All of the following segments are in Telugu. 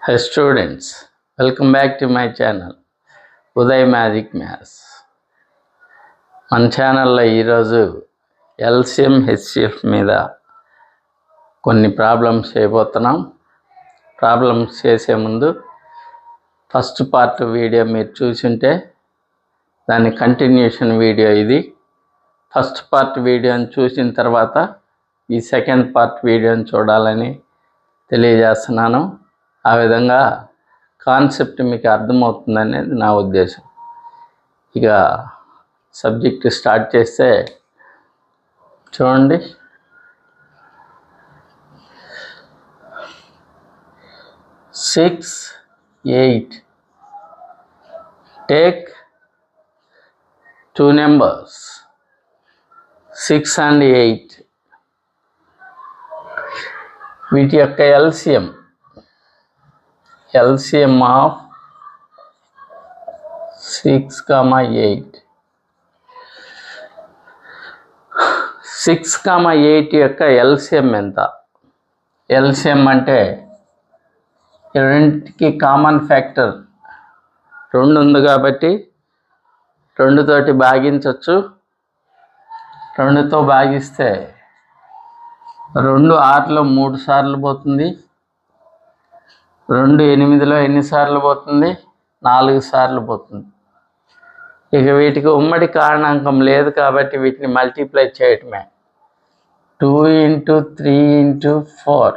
Hi students, welcome back to my channel Uday magic maths. మన ఛానల్లో ఈరోజు ఎల్సిఎం హెచ్సిఎఫ్ మీద కొన్ని ప్రాబ్లమ్స్ చేయబోతున్నాం. ప్రాబ్లమ్స్ చేసే ముందు ఫస్ట్ పార్ట్ వీడియో మీరు చూసుంటే దాని కంటిన్యూషన్ వీడియో ఇది. ఫస్ట్ పార్ట్ వీడియోని చూసిన తర్వాత ఈ సెకండ్ పార్ట్ వీడియోని చూడాలని తెలియజేస్తున్నాను. ఆ విధంగా కాన్సెప్ట్ మీకు అర్థమవుతుందనేది నా ఉద్దేశం. ఇక సబ్జెక్ట్ స్టార్ట్ చేస్తే చూడండి. Six 8 take two numbers 6 and 8. వీటి యొక్క LCM of 6, 8. 6, 8 యొక్క LCM ఎంత? LCM అంటే రెండింటికి కామన్ ఫ్యాక్టర్ 2 ఉంది కాబట్టి 2 తోటి భాగించవచ్చు. 2తో భాగిస్తే 2 6లో 3 సార్లు పోతుంది. 2 8లో ఎన్నిసార్లు పోతుంది? 4 సార్లు పోతుంది. ఇక వీటికి ఉమ్మడి కారణాంకం లేదు కాబట్టి వీటిని మల్టిప్లై చేయటమే. 2 × 3 × 4.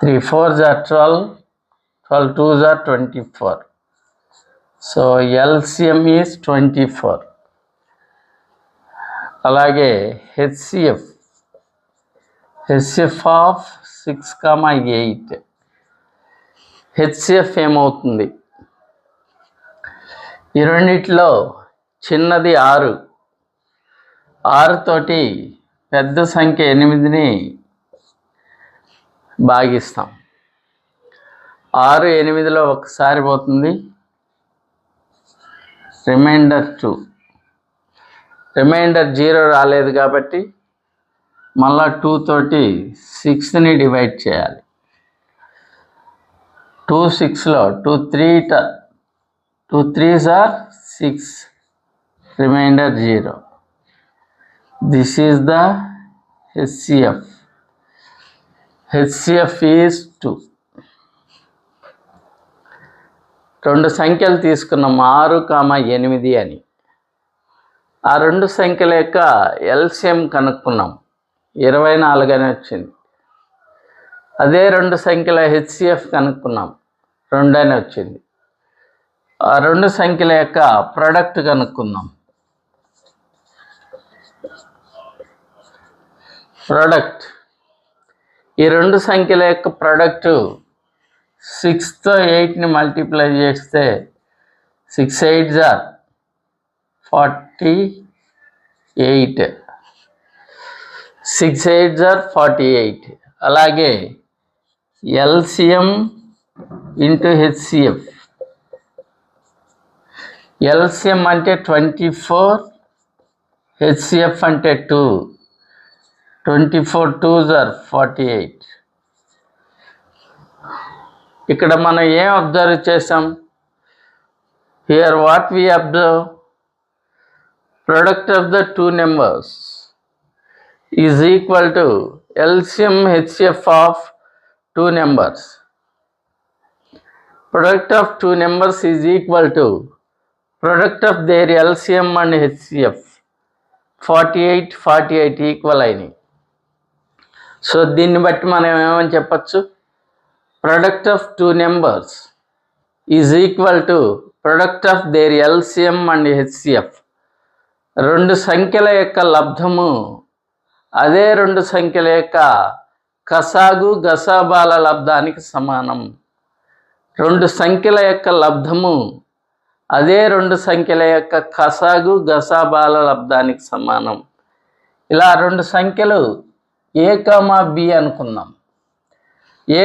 3 4s are 12, 12 2s are 24. So LCM is 24. అలాగే HCF ఆఫ్ 6, 8. HCF ఏమవుతుంది? ఈ రెండిట్లో చిన్నది 6. 6 తోటి పెద్ద సంఖ్య 8ని భాగిస్తాం. 6 8లో ఒకసారి పోతుంది. రిమైండర్ 2. రిమైండర్ 0 రాలేదు కాబట్టి మళ్ళా 2 తోటి 6ని డివైడ్ చేయాలి. 2 6లో 2 3s are 6. Remainder 0. This is the HCF. HCF is 2. 2 సంఖ్యలు తీసుకున్నాం, 6, 8 అని. ఆ 2 సంఖ్యల యొక్క LCM కనుక్కున్నాం, 24 అని వచ్చింది. అదే 2 సంఖ్యల HCF కనుక్కున్నాం, 2 అని వచ్చింది. ఆ 2 సంఖ్యల యొక్క ప్రొడక్ట్ కనుక్కుందాం. ప్రొడక్ట్, ఈ 2 సంఖ్యల యొక్క ప్రొడక్టు 6తో 8ని మల్టిప్లై చేస్తే 6 8s are 48. 6 8s are 48. అలాగే LCM ఇంటూ HCF. LCM అంటే 24, HCF అంటే 2. 24 2s are 48. ఇక్కడ మనం ఏం అబ్జర్వ్ చేసాం? Here what we observe? Product of the 2 numbers is equal to LCM HCF ఆఫ్ 2 numbers. Product of 2 numbers is equal to product of their LCM and HCF. 48 48 equal అయినాయి. సో దీన్ని బట్టి మనం ఏమని చెప్పచ్చు? Product of 2 numbers is equal to product of their LCM and HCF. 2 సంఖ్యల యొక్క లబ్ధము అదే 2 సంఖ్యల యొక్క కసాగు గసాబాల లబ్ధానికి సమానం. 2 సంఖ్యల యొక్క లబ్ధము అదే 2 సంఖ్యల యొక్క కసాగు గసాబాల లబ్ధానికి సమానం. ఇలా 2 సంఖ్యలు A, B అనుకుందాం. A,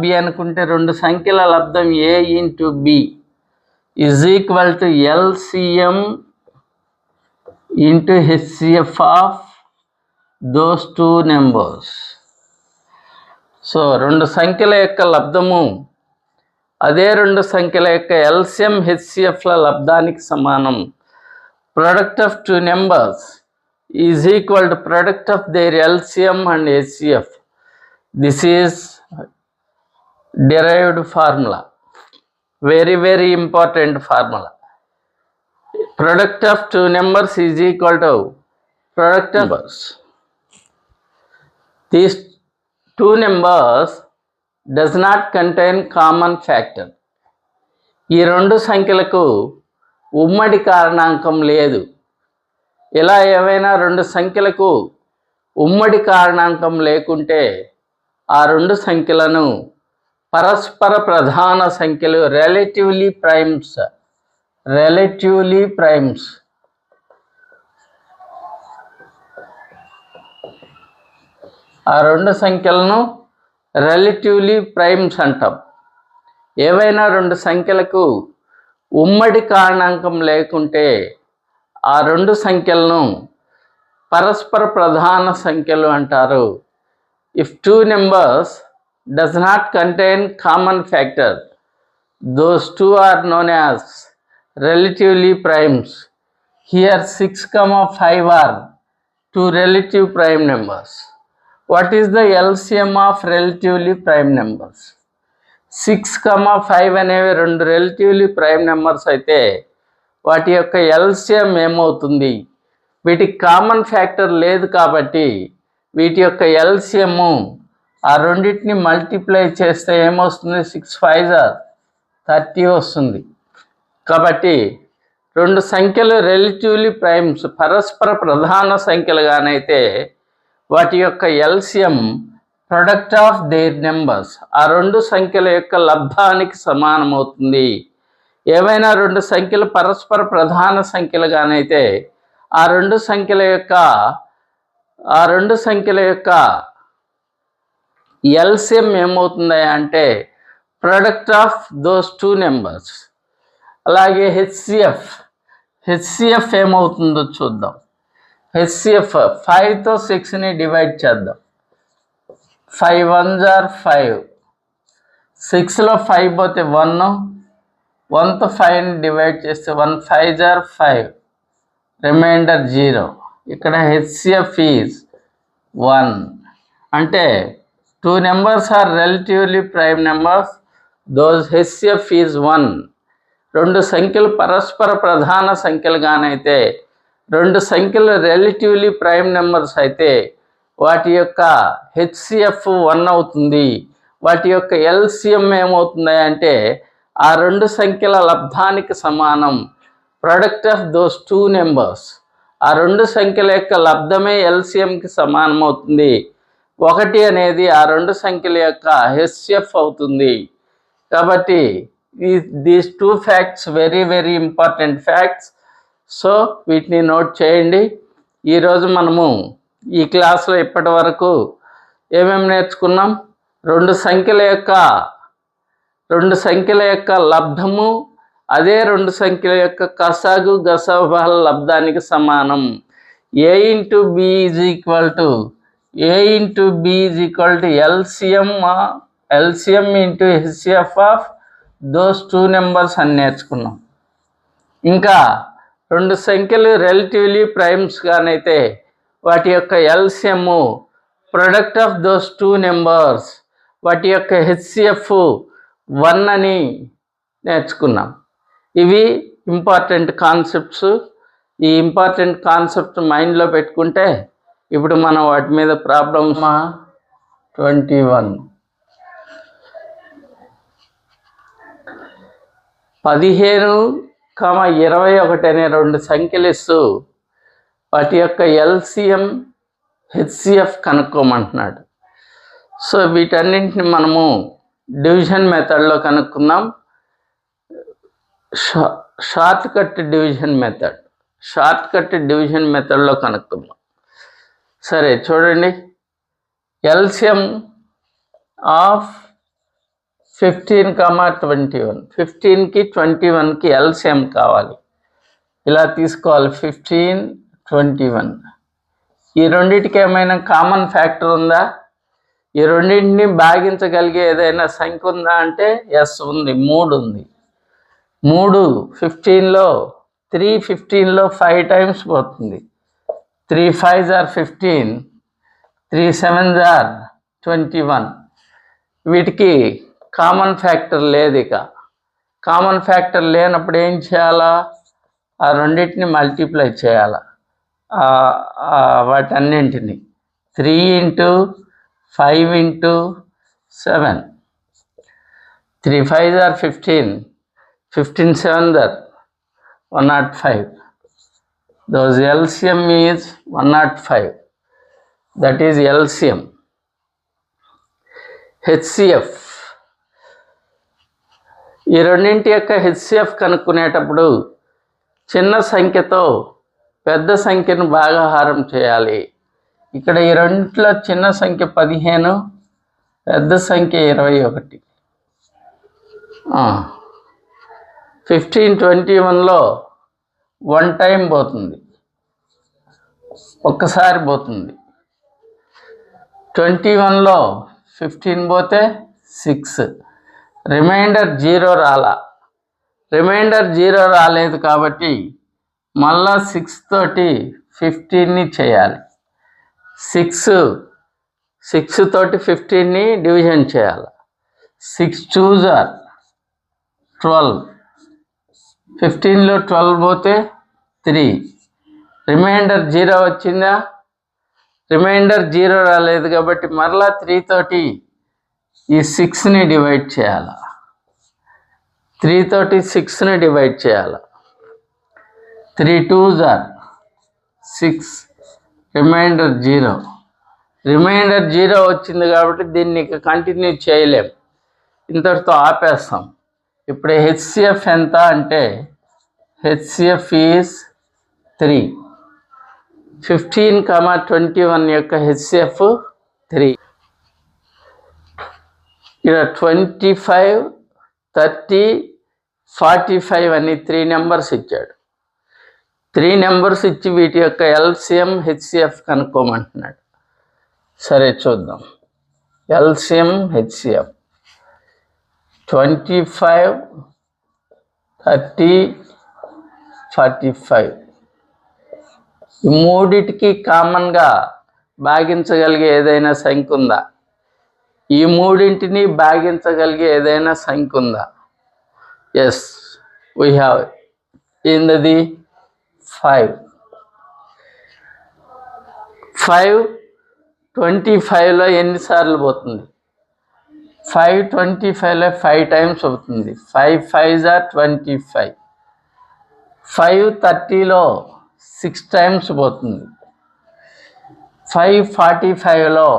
B అనుకుంటే 2 సంఖ్యల లబ్ధం A × B is equal to LCM × HCF of those 2 numbers. So రెండు సంఖ్యల యొక్క లబ్ధము అదే రెండు సంఖ్యల యొక్క ఎల్సిఎం హెచ్సిఎఫ్ల లబ్ధానికి సమానం. Product of two numbers is equal to product of their LCM and HCF. This is derived formula, very important formula. Product of two numbers is equal to product of numbers. These two numbers does not contain common factor. ఈ రెండు సంఖ్యలకు ఉమ్మడి కారణాంకం లేదు. ఇలా ఏవైనా రెండు సంఖ్యలకు ఉమ్మడి కారణాంకం లేకుంటే ఆ రెండు సంఖ్యలను పరస్పర ప్రధాన సంఖ్యలు రిలేటివ్లీ ప్రైమ్స్ ఆ రెండు సంఖ్యలను రిలేటివ్లీ ప్రైమ్స్ అంటాం. ఏవైనా రెండు సంఖ్యలకు ఉమ్మడి కారణాంకం లేకుంటే ఆ రెండు సంఖ్యలను పరస్పర ప్రధాన సంఖ్యలు అంటారు. If two numbers does not contain common factor, those two are known as relatively primes. Here 6, 5 are two relative prime numbers. What is the LCM of relatively prime numbers? 6, 5 అనేవి రెండు relatively prime numbers అయితే వాటి యొక్క LCM ఏమవుతుంది? వీటికి కామన్ ఫ్యాక్టర్ లేదు కాబట్టి వీటి యొక్క LCM ఆ రెండింటిని మల్టిప్లై చేస్తే ఏమొస్తుంది? 6 5 30 వస్తుంది. కాబట్టి రెండు సంఖ్యలు రిలేటివ్లీ ప్రైమ్స్ పరస్పర ప్రధాన సంఖ్యలుగానైతే వాటి యొక్క LCM product of their numbers ఆ రెండు సంఖ్యల యొక్క లబ్ధానికి సమానమవుతుంది. ఏవైనా రెండు సంఖ్యలు పరస్పర ప్రధాన సంఖ్యలుగానైతే ఆ రెండు సంఖ్యల యొక్క ఎల్సిఎం ఏమవుతుంది అంటే product of those two numbers. అలాగే హెచ్సిఎఫ్ ఏమవుతుందో చూద్దాం. హెచ్సిఎఫ్ 5తో 6ని డివైడ్ చేద్దాం. 5 1s are 5, 6లో 5 పోతే 1, 1తో 5ని డివైడ్ చేస్తే 1 5s are 5, రిమైండర్ 0. ఇక్కడ హెచ్సిఎఫ్ ఈజ్ 1. అంటే two numbers are relatively prime numbers, those HCF is 1. రెండు సంఖ్యలు పరస్పర ప్రధాన సంఖ్యలుగానైతే రెండు సంఖ్యలు రిలేటివ్లీ ప్రైమ్ నెంబర్స్ అయితే వాటి యొక్క హెచ్సిఎఫ్ 1 అవుతుంది. వాటి యొక్క ఎల్సిఎం ఏమవుతుంది అంటే ఆ రెండు సంఖ్యల లబ్ధానికి సమానం. Product of those two numbers ఆ రెండు సంఖ్యల యొక్క లబ్ధమే ఎల్సిఎంకి సమానం అవుతుంది. 1 అనేది ఆ రెండు సంఖ్యల యొక్క హెచ్సిఎఫ్ అవుతుంది. కాబట్టి these two facts very important facts. So వీటిని నోట్ చేయండి. ఈరోజు మనము ఈ క్లాస్లో ఇప్పటి వరకు ఏమేమి నేర్చుకున్నాం? రెండు సంఖ్యల యొక్క లబ్ధము అదే రెండు సంఖ్యల యొక్క గసాగుల లబ్ధానికి సమానం. A into B is equal to LCM into HCF of those two numbers అని నేర్చుకున్నాం. ఇంకా రెండు సంఖ్యలు రిలేటివ్లీ ప్రైమ్స్ గానైతే వాటి యొక్క LCM product of those two numbers వాటి యొక్క హెచ్సిఎఫ్ 1 అని నేర్చుకున్నాం. ఇవి ఇంపార్టెంట్ కాన్సెప్ట్స్. ఈ ఇంపార్టెంట్ కాన్సెప్ట్ మైండ్లో పెట్టుకుంటే ఇప్పుడు మనం వాటి మీద ప్రాబ్లమ్స్ 21 15,21 అనే రెండు సంఖ్యలు ఇస్తూ వాటి యొక్క ఎల్సిఎం హెచ్సిఎఫ్ కనుక్కోమంటున్నాడు. సో వీటన్నింటిని మనము డివిజన్ మెథడ్లో కనుక్కుందాం. షార్ట్ కట్ డివిజన్ మెథడ్లో కనుక్కుందాం. సరే చూడండి, ఎల్సిఎం ఆఫ్ 15,21 15కి 21కి ఎల్సిఎం కావాలి. ఇలా తీసుకోవాలి. 15 21 ఈ రెండిటికి ఏమైనా కామన్ ఫ్యాక్టర్ ఉందా? ఈ రెండింటిని భాగించగలిగే ఏదైనా సంఖ్య ఉందా అంటే ఎస్ ఉంది, 3 ఉంది. 3 15లో 3 15లో 5 టైమ్స్ పోతుంది. 3 5s are 15, 3 7s are 21. వీటికి కామన్ ఫ్యాక్టర్ లేదు. ఇక కామన్ ఫ్యాక్టర్ లేనప్పుడు ఏం చేయాలా? ఆ రెండింటిని మల్టిప్లై చేయాలా, వాటన్నింటిని. 3 into 5 into 7. 3 5s are 15, 15 7s are 105. Those LCM is 105. That is LCM. HCF. ఈ రెండింటి యొక్క HCF కనుక్కునేటప్పుడు చిన్న సంఖ్యతో పెద్ద సంఖ్యను భాగాహారం చేయాలి. ఇక్కడ ఈ రెండిట్లో చిన్న సంఖ్య 15, పెద్ద సంఖ్య 21. 15 21లో 1 టైం పోతుంది, ఒక్కసారి పోతుంది. 21లో 15 పోతే 6. రిమైండర్ 0 రాలా. రిమైండర్ 0 రాలేదు కాబట్టి మళ్ళా 6 తోటి 15ని చేయాలి. 6 తోటి 15ని డివిజన్ చేయాలి. 6 2s are 12. 15లో 12 పోతే 3. రిమైండర్ 0 వచ్చిందా? రిమైండర్ 0 రాలేదు కాబట్టి మరలా 3 తోటి ఈ 6ని డివైడ్ చేయాలి. 3 తోటి 6ని డివైడ్ చేయాలి. 3 2s are 6. రిమైండర్ 0. రిమైండర్ 0 వచ్చింది కాబట్టి దీన్ని ఇక కంటిన్యూ చేయలేం, ఇంతటితో ఆపేస్తాం. ఇప్పుడు HCF ఎంత అంటే HCF ఈజ్ 3. 15, 21 యొక్క HCF 3. ఇక్కడ 25, 30, 45 అని 3 నెంబర్స్ ఇచ్చాడు. 3 నెంబర్స్ ఇచ్చి వీటి యొక్క LCM HCF కనుక్కోమంటున్నాడు. సరే చూద్దాం. LCM HCF 25, 30, 45. ఈ మూడిటికి కామన్గా భాగించగలిగే ఏదైనా సంఖ్య ఉందా? ఈ మూడింటిని భాగించగలిగే ఏదైనా సంఖ్య ఉందా? Yes, we have. ఏందది? 5. 5 25లో ఎన్నిసార్లు పోతుంది? 5 25లో 5 టైమ్స్ అవుతుంది. 5 5s are 25. 5 30లో 6 టైమ్స్ పోతుంది. 5 45లో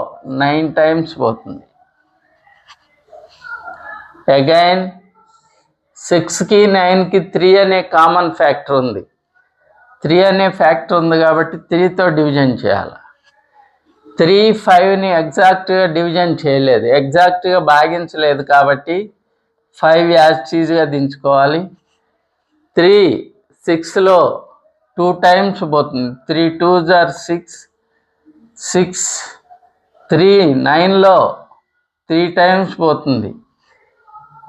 9 టైమ్స్ పోతుంది. అగైన్ 6కి 9కి 3 అనే కామన్ ఫ్యాక్టర్ ఉంది. 3 అనే ఫ్యాక్టర్ ఉంది కాబట్టి 3తో డివిజన్ చేయాలి. 3 5ని ఎగ్జాక్ట్గా డివిజన్ చేయలేదు, ఎగ్జాక్ట్గా భాగించలేదు కాబట్టి 5 యాజ్టీజ్గా దించుకోవాలి. 3 6లో 2 టైమ్స్ పోతుంది. 3 2s are 6. 6 3 9లో 3 టైమ్స్ పోతుంది.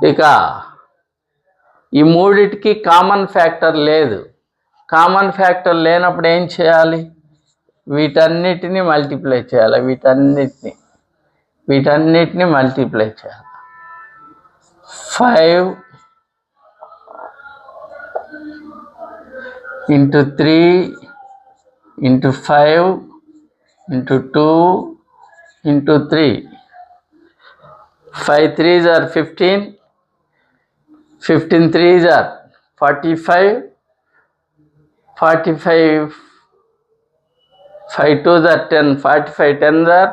ఇక ఈ మూడిటికి కామన్ ఫ్యాక్టర్ లేదు. కామన్ ఫ్యాక్టర్ లేనప్పుడు ఏం చేయాలి? వీటన్నిటిని మల్టిప్లై చేయాలి. వీటన్నిటిని మల్టిప్లై చేయాలి. 5 into 3 into 5 into 2 into 3. 5 3s are 15. 15 3s are 45. 45 5 2s are 10. 45 10s are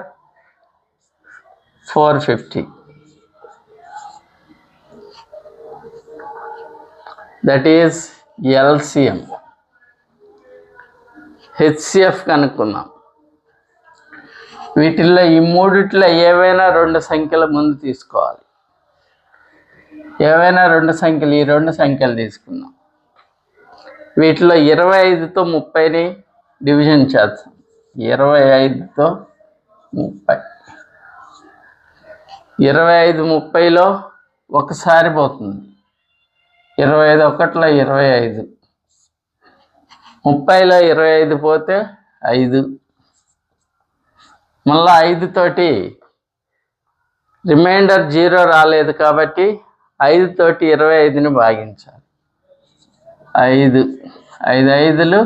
450. That is LCM. HCF కనుక్కున్నాం. వీటిల్లో ఈ మూడిట్లో ఏవైనా 2 సంఖ్యల ముందు తీసుకోవాలి. ఏవైనా 2 సంఖ్యలు, ఈ 2 సంఖ్యలు తీసుకున్నాం. వీటిలో 25తో 30ని డివిజన్ చేద్దాం. 25తో 30. 25 30లో ఒకసారి పోతుంది, 25 ఒకటిలో 25, 30లో 25 పోతే 5, మళ్ళీ 5 తోటి రిమైండర్ 0 రాలేదు కాబట్టి 5 తోటి 25ని భాగించాలి. 5 5 5లు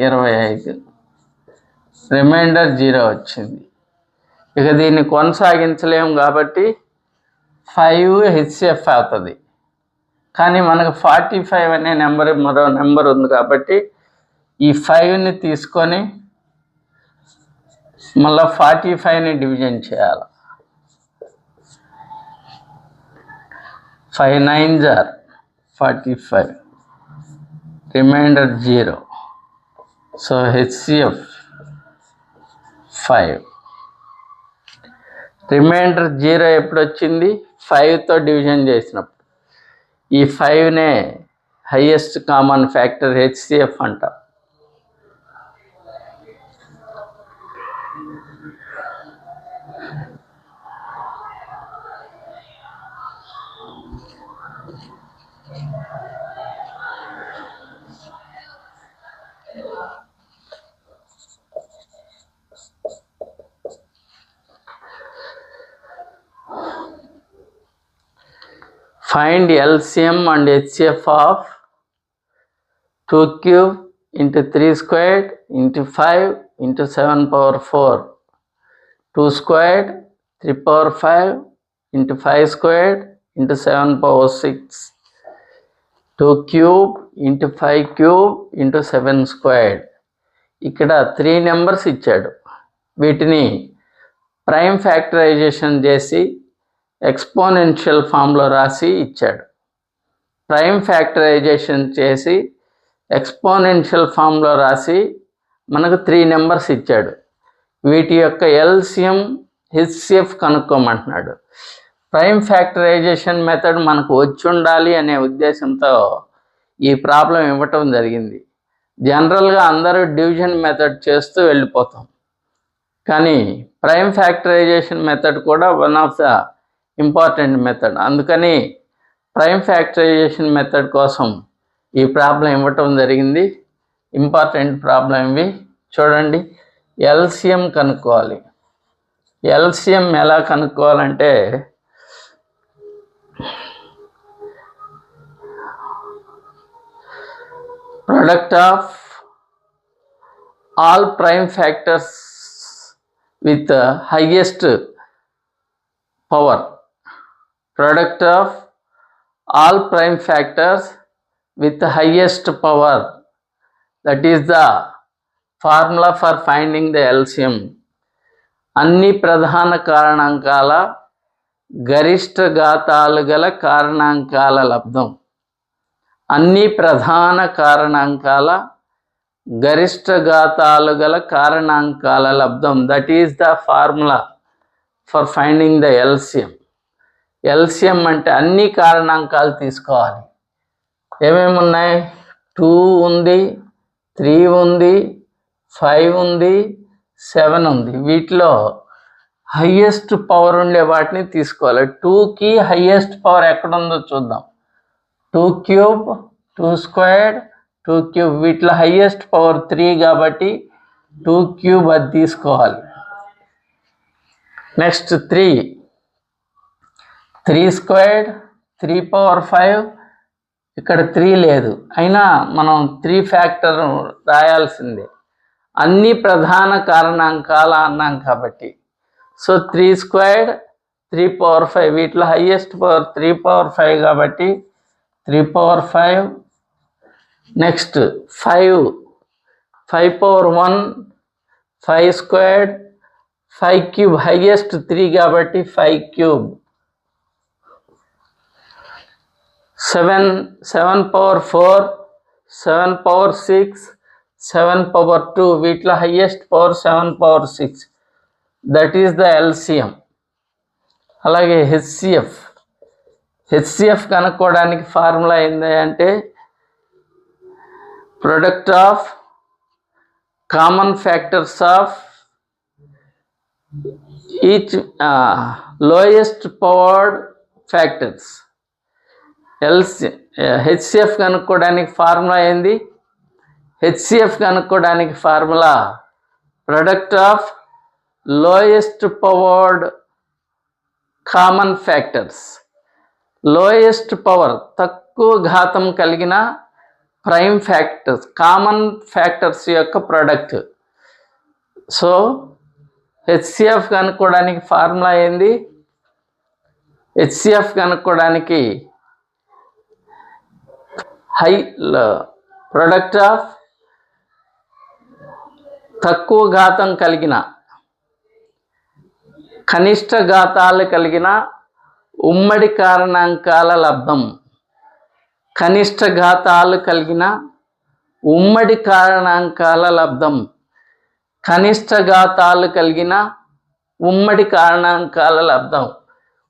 25, రిమైండర్ 0 వచ్చింది. ఇక దీన్ని కొనసాగించలేము కాబట్టి 5 హెచ్సిఎఫ్ అవుతుంది. కానీ మనకు 45 అనే మరో నెంబర్ ఉంది కాబట్టి ఈ 5ని తీసుకొని మళ్ళీ 45ని డివిజన్ చేయాలి. 5 9s are 45, remainder 0. So HCF 5. Remainder 0 ఎప్పుడు వచ్చింది? 5తో డివిజన్ చేసినప్పుడు. ఈ 5నే హైయెస్ట్ కామన్ ఫ్యాక్టర్ హెచ్సిఎఫ్ అంటాం. Find LCM and HCF of 2 cube into 3 squared into 5 into 7 power 4, 2 squared, 3 power 5 into 5 squared into 7 power 6, 2 cube into 5 cube into 7 squared. ఇక్కడ 3 నెంబర్స్ ఇచ్చాడు. వీటిని ప్రైమ్ ఫ్యాక్టరైజేషన్ చేసి ఎక్స్పోనెన్షియల్ ఫామ్లో రాసి ఇచ్చాడు. ప్రైమ్ ఫ్యాక్టరైజేషన్ చేసి ఎక్స్పోనెన్షియల్ ఫామ్లో రాసి మనకు 3 నెంబర్స్ ఇచ్చాడు. వీటి యొక్క ఎల్సిఎం హెచ్సిఎఫ్ కనుక్కోమంటున్నాడు. ప్రైమ్ ఫ్యాక్టరైజేషన్ మెథడ్ మనకు వచ్చి ఉండాలి అనే ఉద్దేశంతో ఈ ప్రాబ్లం ఇవ్వటం జరిగింది. జనరల్గా అందరూ డివిజన్ మెథడ్ చేస్తూ వెళ్ళిపోతాం, కానీ ప్రైమ్ ఫ్యాక్టరైజేషన్ మెథడ్ కూడా one of the important method. అందుకని ప్రైమ్ ఫ్యాక్టరైజేషన్ మెథడ్ కోసం ఈ ప్రాబ్లం ఇవ్వటం జరిగింది. ఇంపార్టెంట్ ప్రాబ్లం ఇవి చూడండి. ఎల్సిఎం కనుక్కోవాలి. ఎల్సిఎం ఎలా కనుక్కోవాలంటే product of all prime factors with highest power. Product of all prime factors with the highest power, that is the formula for finding the LCM. అన్ని ప్రధాన కారణాంకాల గరిష్ట ఘాతాలు గల కారణాంకాల లబ్ధం. అన్ని ప్రధాన కారణాంకాల గరిష్ట ఘాతాలు గల కారణాంకాల లబ్ధం, that is the formula for finding the LCM. LCM అంటే అన్ని కారణాంకాలు తీసుకోవాలి. ఏమేమి ఉన్నాయి? 2 ఉంది, 3 ఉంది, 5 ఉంది, 7 ఉంది. వీటిలో హయ్యెస్ట్ పవర్ ఉండే వాటిని తీసుకోవాలి. 2కి హయ్యెస్ట్ పవర్ ఎక్కడుందో చూద్దాం. 2 క్యూబ్, 2 స్క్వేర్డ్, 2 క్యూబ్. వీటిలో హయ్యెస్ట్ పవర్ 3 కాబట్టి 2 క్యూబ్ అది తీసుకోవాలి. Next 3 squared, 3 power 5. ఇక్కడ 3 లేదు, అయినా మనం 3 ఫ్యాక్టర్ రాయాల్సిందే. అన్ని ప్రధాన కారణాంకాలు అన్నాం కాబట్టి. So 3 squared, 3 power 5. వీటిలో హయ్యెస్ట్ పవర్ 3 పవర్ 5 కాబట్టి 3 power 5. Next 5 power 1, 5 squared, 5 cube. Highest 3 కాబట్టి 5 క్యూబ్. 7 power 4, 7 power 6, 7 power 2. వీటిలో highest power 7 power 6. That is the LCM. అలాగే హెచ్సిఎఫ్ కనుక్కోవడానికి ఫార్ములా ఏంటి అంటే product of common factors of each lowest powered factors. HCF కనుక్కోవడానికి ఫార్ములా ఏంది? హెచ్సిఎఫ్ కనుక్కోవడానికి formula product of lowest powered common factors. Lowest power తక్కువ ఘాతం కలిగిన ప్రైమ్ ఫ్యాక్టర్స్, కామన్ ఫ్యాక్టర్స్ యొక్క ప్రొడక్ట్. సో హెచ్సిఎఫ్ కనుక్కోవడానికి ఫార్ములా ఏంది? హెచ్సిఎఫ్ కనుక్కోవడానికి ప్రొడక్ట్ ఆఫ్ తక్కువ ఘాతం కలిగిన కనిష్ట ఘాతాలు కలిగిన ఉమ్మడి కారణాంకాల లబ్ధం. కనిష్ట ఘాతాలు కలిగిన ఉమ్మడి కారణాంకాల లబ్ధం. కనిష్ట ఘాతాలు కలిగిన ఉమ్మడి కారణాంకాల లబ్ధం.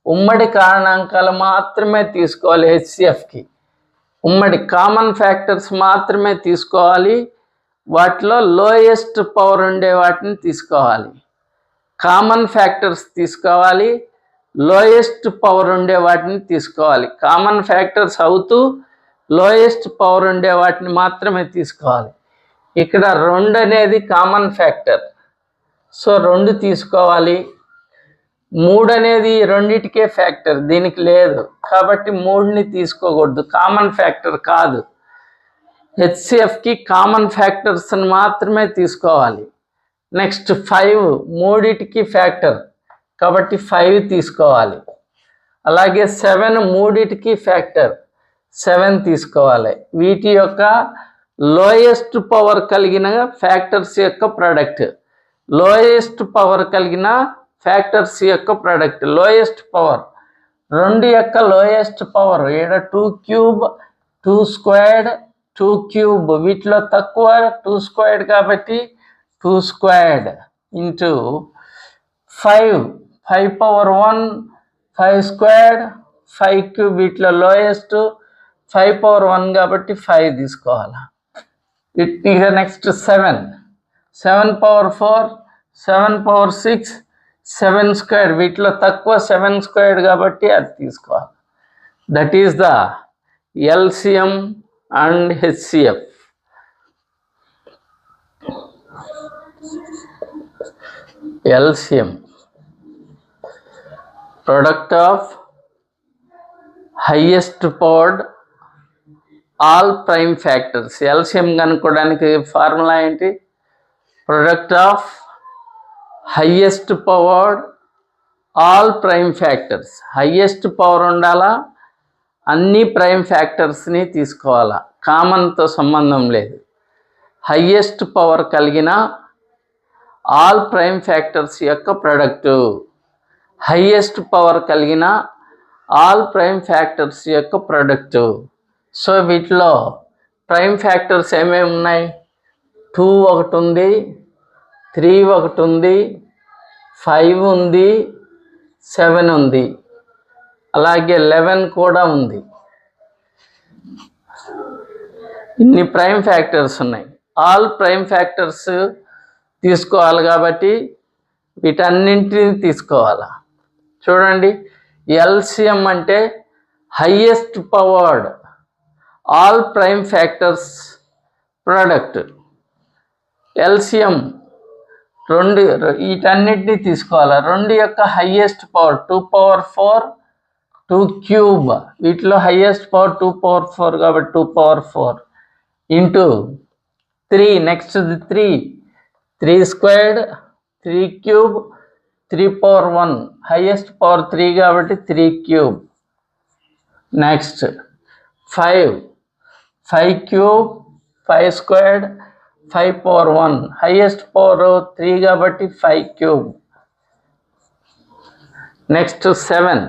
ఉమ్మడి కారణాంకాలు మాత్రమే తీసుకోవాలి హెచ్సిఎఫ్కి. ఉమ్మడి కామన్ ఫ్యాక్టర్స్ మాత్రమే తీసుకోవాలి. వాటిలో లోయెస్ట్ పవర్ ఉండే వాటిని తీసుకోవాలి. కామన్ ఫ్యాక్టర్స్ తీసుకోవాలి, లోయెస్ట్ పవర్ ఉండే వాటిని తీసుకోవాలి. కామన్ ఫ్యాక్టర్స్ అవుతూ లోయెస్ట్ పవర్ ఉండే వాటిని మాత్రమే తీసుకోవాలి. ఇక్కడ 2 అనేది కామన్ ఫ్యాక్టర్, సో 2 తీసుకోవాలి. 3 అనేది రెండిటికే ఫ్యాక్టర్, దీనికి లేదు కాబట్టి 3ని తీసుకోకూడదు, కామన్ ఫ్యాక్టర్ కాదు. హెచ్సిఎఫ్కి కామన్ ఫ్యాక్టర్స్ని మాత్రమే తీసుకోవాలి. నెక్స్ట్ 5 మూడిటికి ఫ్యాక్టర్ కాబట్టి 5 తీసుకోవాలి. అలాగే 7 మూడిటికి ఫ్యాక్టర్ 7 తీసుకోవాలి. వీటి యొక్క లోయెస్ట్ పవర్ కలిగిన ఫ్యాక్టర్స్ యొక్క ప్రొడక్ట్. లోయెస్ట్ పవర్ కలిగిన ఫ్యాక్టర్స్ యొక్క ప్రొడక్ట్. లోయెస్ట్ పవర్ 2 యొక్క లోయెస్ట్ పవర్ ఇక్కడ 2 క్యూబ్ 2 స్క్వేర్డ్ 2 క్యూబ్. వీటిలో తక్కువ 2 స్క్వేర్డ్ కాబట్టి 2 squared into 5 power 1 5 squared 5 cube. వీటిలో లోయెస్ట్ 5 పవర్ 1 కాబట్టి 5 తీసుకోవాలి. ఇక నెక్స్ట్ 7 పవర్ 4 7 పవర్ 6 7 స్క్వేర్డ్. వీటిలో తక్కువ 7 స్క్వేర్డ్ కాబట్టి అది తీసుకోవాలి. That is the LCM and HCF. LCM product of highest powered all prime factors. LCM కనుక్కోవడానికి ఫార్ములా ఏంటి? Product of highest powered all prime factors. Highest power ఉండాలా, అన్ని ప్రైమ్ ఫ్యాక్టర్స్ని తీసుకోవాలా, కామన్తో సంబంధం లేదు. హైయెస్ట్ పవర్ కలిగిన ఆల్ ప్రైమ్ ఫ్యాక్టర్స్ యొక్క ప్రొడక్టు. హైయెస్ట్ పవర్ కలిగిన ఆల్ ప్రైమ్ ఫ్యాక్టర్స్ యొక్క ప్రొడక్టు. సో వీటిలో ప్రైమ్ ఫ్యాక్టర్స్ ఏమేమి ఉన్నాయి? 2 ఒకటి ఉంది, 3 ఒకటి ఉంది, 5 ఉంది, 7 ఉంది, అలాగే 11 కూడా ఉంది. ఇన్ని ప్రైమ్ ఫ్యాక్టర్స్ ఉన్నాయి. ఆల్ ప్రైమ్ ఫ్యాక్టర్స్ తీసుకోవాలి కాబట్టి వీటన్నింటిని తీసుకోవాలా. చూడండి, ఎల్సిఎం అంటే highest powered all prime factors product. LCM 2 వీటన్నిటిని తీసుకోవాలా. 2 యొక్క హైయెస్ట్ పవర్ 2 పవర్ 4 2 క్యూబ్. వీటిలో హైయెస్ట్ పవర్ 2 పవర్ 4 కాబట్టి 2 power 4 into 3. Next 3 squared 3 cube 3 power 1. Highest power 3 కాబట్టి 3 cube. Next 5 cube 5 squared 5 power 1. Highest power 3 కాబట్టి 5 క్యూబ్. నెక్స్ట్ 7.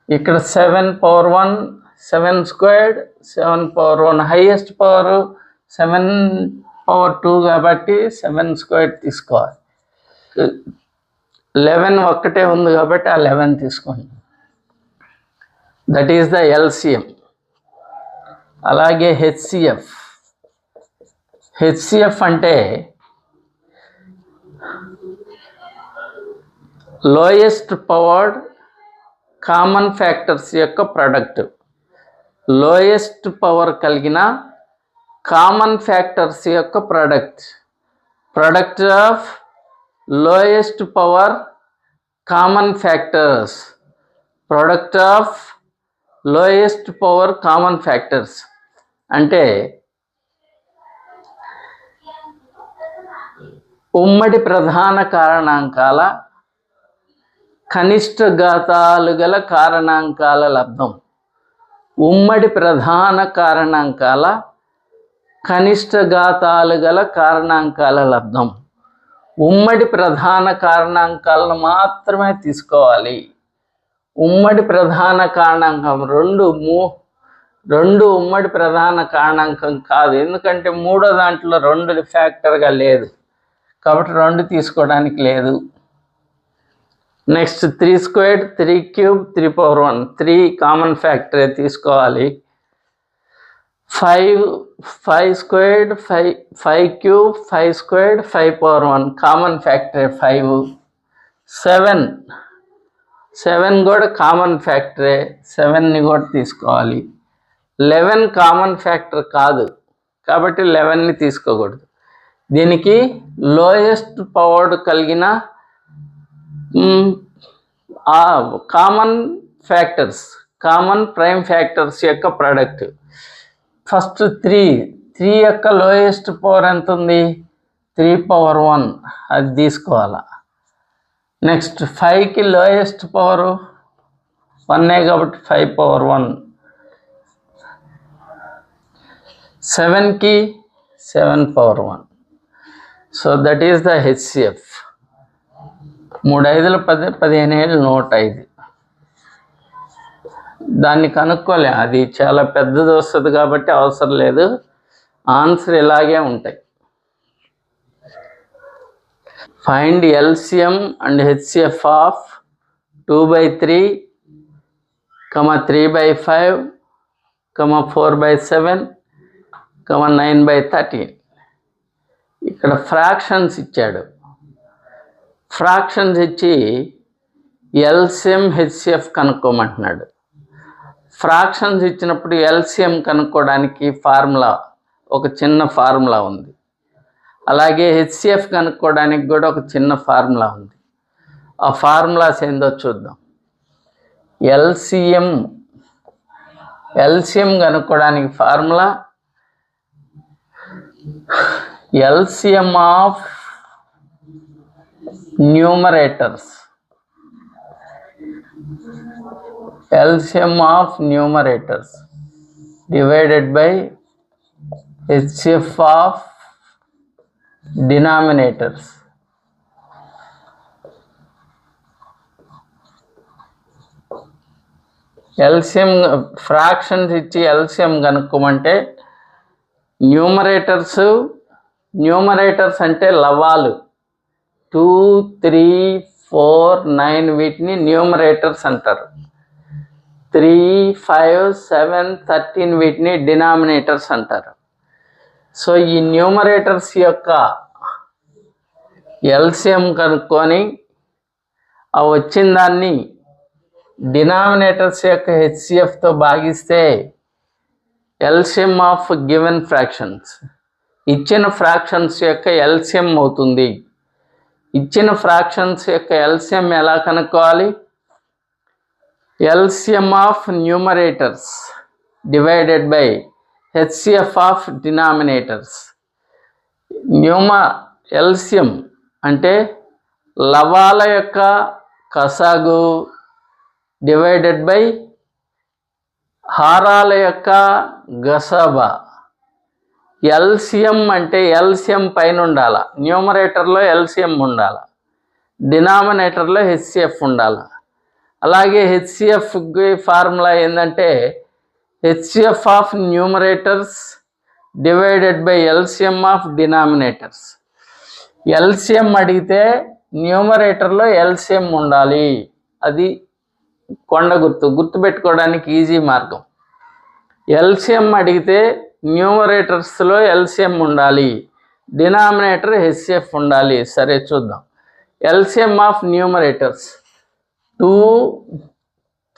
ఇక్కడ 7 power 1 7 squared 7 power 1. Highest power 7 power 2 కాబట్టి 7 స్క్వేర్డ్ తీసుకోవాలి. 11 ఒక్కటే ఉంది కాబట్టి ఆ 11 తీసుకోండి. That is the LCM. అలాగే హెచ్సిఎఫ్ అంటే లోయెస్ట్ పవర్డ్ కామన్ ఫ్యాక్టర్స్ యొక్క ప్రొడక్ట్. లోయెస్ట్ పవర్ కలిగిన కామన్ ఫ్యాక్టర్స్ యొక్క product. Product of lowest power common factors. Product of lowest power common factors అంటే ఉమ్మడి ప్రధాన కారణాంకాల కనిష్ట ఘాతాలు గల కారణాంకాల లబ్ధం. ఉమ్మడి ప్రధాన కారణాంకాల కనిష్ట ఘాతాలు గల కారణాంకాల లబ్ధం. ఉమ్మడి ప్రధాన కారణాంకాలను మాత్రమే తీసుకోవాలి. ఉమ్మడి ప్రధాన కారణాంకం రెండు ఉమ్మడి ప్రధాన కారణాంకం కాదు, ఎందుకంటే మూడో దాంట్లో 2 ఫ్యాక్టర్గా లేదు కాబట్టి 2 తీసుకోవడానికి లేదు. Next 3 squared, 3 cube, 3 power 1 3 common ఫ్యాక్టరే తీసుకోవాలి. 5 squared, 5 cube, 5 squared, 5 power 1 common ఫ్యాక్టరే 5. 7 కూడా కామన్ ఫ్యాక్టరే, 7ని కూడా తీసుకోవాలి. 11 కామన్ ఫ్యాక్టర్ కాదు కాబట్టి 11ని తీసుకోకూడదు. దీనికి లోయెస్ట్ పవర్డ్ కలిగిన common factors, common prime factors యొక్క ప్రోడక్ట్. ఫస్ట్ 3 యొక్క లోయెస్ట్ పవర్ ఎంత ఉంది? 3 పవర్ 1 అది తీసుకోవాలా. నెక్స్ట్ 5కి లోయెస్ట్ పవరు 1 కాబట్టి 5 power 1. 7కి 7 power 1. So that is the HCF. 3 5 10 15 105. దాన్ని కనుక్కోలే, అది చాలా పెద్దది వస్తుంది కాబట్టి అవసరం లేదు. ఆన్సర్ ఇలాగే ఉంటాయి. Find LCM and HCF of 2/3, 3/5, 4/7, 9/13. ఇక్కడ ఫ్రాక్షన్స్ ఇచ్చాడు. ఫ్రాక్షన్స్ ఇచ్చి LCM HCF కనుక్కోమంటున్నాడు. ఫ్రాక్షన్స్ ఇచ్చినప్పుడు LCM కనుక్కోవడానికి ఫార్ములా, ఒక చిన్న ఫార్ములా ఉంది. అలాగే HCF కనుక్కోవడానికి కూడా ఒక చిన్న ఫార్ములా ఉంది. ఆ ఫార్ములాస్ ఏందో చూద్దాం. LCM కనుక్కోవడానికి formula LCM of numerators. LCM of numerators divided by HCF of denominators. LCM fractions ఇచ్చి LCM కనుక్కోమంటే న్యూమరేటర్స్ అంటే లవాలు 2, 3, 4, 9 వీటిని న్యూమరేటర్స్ అంటారు. 3, 5, 7, 13 వీటిని డినామినేటర్స్ అంటారు. సో ఈ న్యూమరేటర్స్ యొక్క LCM కనుక్కొని ఆ వచ్చిన దాన్ని డినామినేటర్స్ యొక్క HCFతో భాగిస్తే LCM ఆఫ్ గివెన్ ఫ్రాక్షన్స్, ఇచ్చిన ఫ్రాక్షన్స్ యొక్క LCM అవుతుంది. ఇచ్చిన ఫ్రాక్షన్స్ యొక్క LCM ఎలా కనుక్కోవాలి? LCM of numerators divided by HCF of denominators. LCM అంటే లవాల యొక్క కసాగు డివైడెడ్ బై హారాల యొక్క గసాబా. LCM అంటే LCM పైన ఉండాల, న్యూమరేటర్లో LCM ఉండాల, డినామినేటర్లో HCF ఉండాలి. అలాగే HCFకి ఫార్ములా ఏంటంటే HCF of numerators divided by LCM of denominators. LCM అడిగితే న్యూమరేటర్లో LCM ఉండాలి. అది కొండ గుర్తుపెట్టుకోవడానికి ఈజీ మార్గం. LCM అడిగితే న్యూమరేటర్స్లో LCM ఉండాలి, డినామినేటర్ HCF ఉండాలి. సరే చూద్దాం. LCM ఆఫ్ న్యూమరేటర్స్ 2,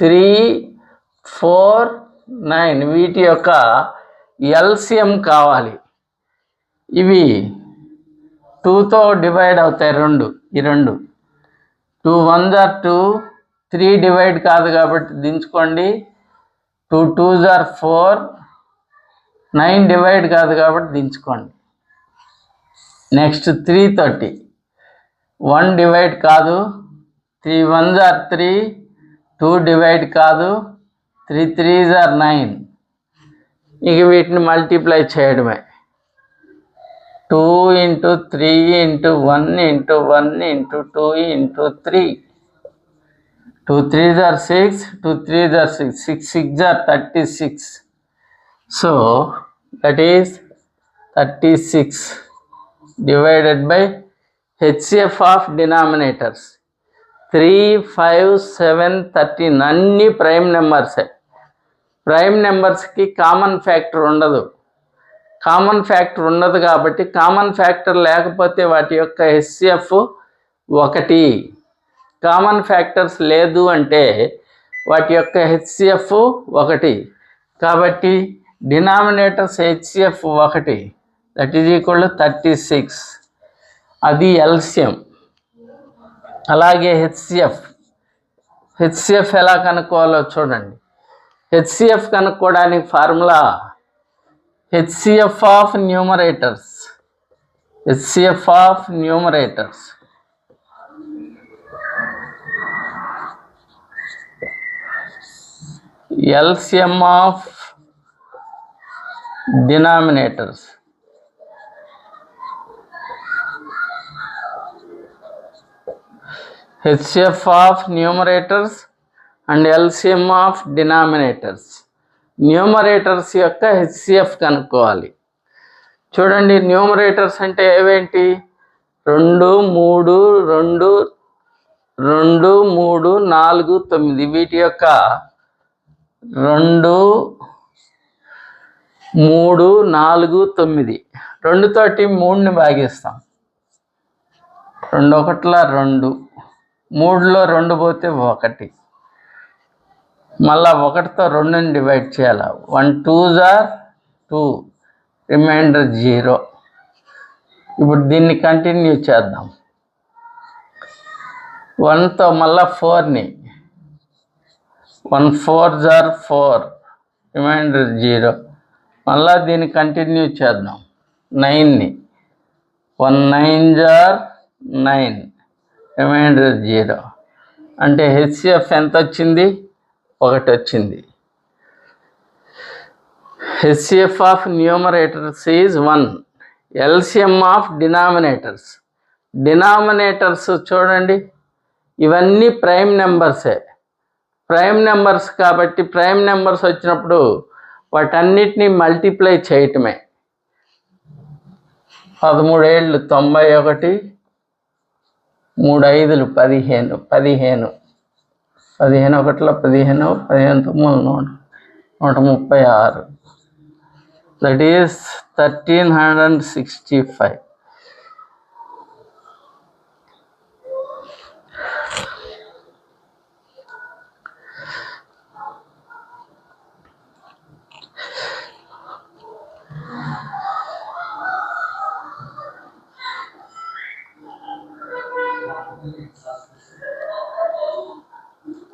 3, 4, 9 వీటి యొక్క LCM కావాలి. ఇవి 2తో డివైడ్ అవుతాయి ఈ రెండు 2 1s are 2, 3 డివైడ్ కాదు కాబట్టి దించుకోండి. 2 2s are 4, 9 డివైడ్ కాదు కాబట్టి దించుకోండి. నెక్స్ట్ 330, 1 డివైడ్ కాదు. 3 1s are 3, 2 డివైడ్ కాదు. 3 3s are 9. ఇక వీటిని మల్టిప్లై చేయడమే. 2 into 3 into 1 into 1 into 2 into 3. 2 3s are 6, 2 3s are 6, 6 6s are 36. So that is 36 divided by HCF of denominators 3, 5, 7, 13 అన్ని ప్రైమ్ నెంబర్సే. ప్రైమ్ నెంబర్స్కి కామన్ ఫ్యాక్టర్ ఉండదు. కామన్ ఫ్యాక్టర్ ఉండదు కాబట్టి కామన్ ఫ్యాక్టర్ లేకపోతే వాటి యొక్క HCF 1. కామన్ ఫ్యాక్టర్స్ లేదు అంటే వాటి యొక్క HCF 1. కాబట్టి denominators HCF 1, that is equal to 36. అది LCM. అలాగే హెచ్సిఎఫ్ ఎలా కనుక్కోవాలో చూడండి. హెచ్సిఎఫ్ కనుక్కోవడానికి formula HCF of numerators. HCF of numerators. LCM of denominators. HCF of numerators and LCM of denominators. Numerators యొక్క HCF కనుక్కోవాలి. చూడండి, న్యూమరేటర్స్ అంటే ఏవేంటి? 2 3 2 2 3 4 9 వీటి యొక్క 2 3 4 9 2తోటి 3ని భాగిస్తాం. 2 1 2, 3లో 2 పోతే 1, మళ్ళా 1తో 2ని డివైడ్ చేయాలి. 1 2s are 2, రిమైండర్ 0. ఇప్పుడు దీన్ని కంటిన్యూ చేద్దాం. 1తో మళ్ళా 4ని, 1 4s are 4, రిమైండర్ 0. మళ్ళా దీన్ని కంటిన్యూ చేద్దాం. 9ని, 1 9s are 9, రిమైండర్ 0. అంటే HCF ఎంత వచ్చింది? 1 వచ్చింది. HCF of numerators is 1. LCM of denominators. Denominators చూడండి, ఇవన్నీ ప్రైమ్ నెంబర్సే. ప్రైమ్ నెంబర్స్ కాబట్టి ప్రైమ్ నెంబర్స్ వచ్చినప్పుడు వాటన్నిటినీ మల్టిప్లై చేయటమే. 13 ఏళ్ళు 91, 3 5లు 15, 15 15 1 15, 15 9 136. That is 1365.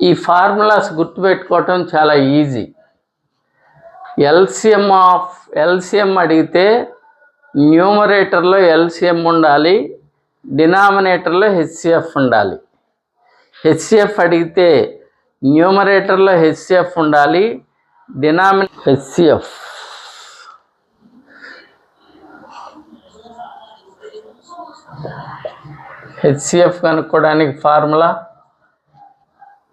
ఈ ఫార్ములాస్ గుర్తుపెట్టుకోవటం చాలా ఈజీ. ఎల్సిఎం అడిగితే న్యూమరేటర్లో LCM ఉండాలి, డినామినేటర్లో HCF ఉండాలి. HCF అడిగితే న్యూమరేటర్లో HCF ఉండాలి, HCF కనుక్కోవడానికి formula.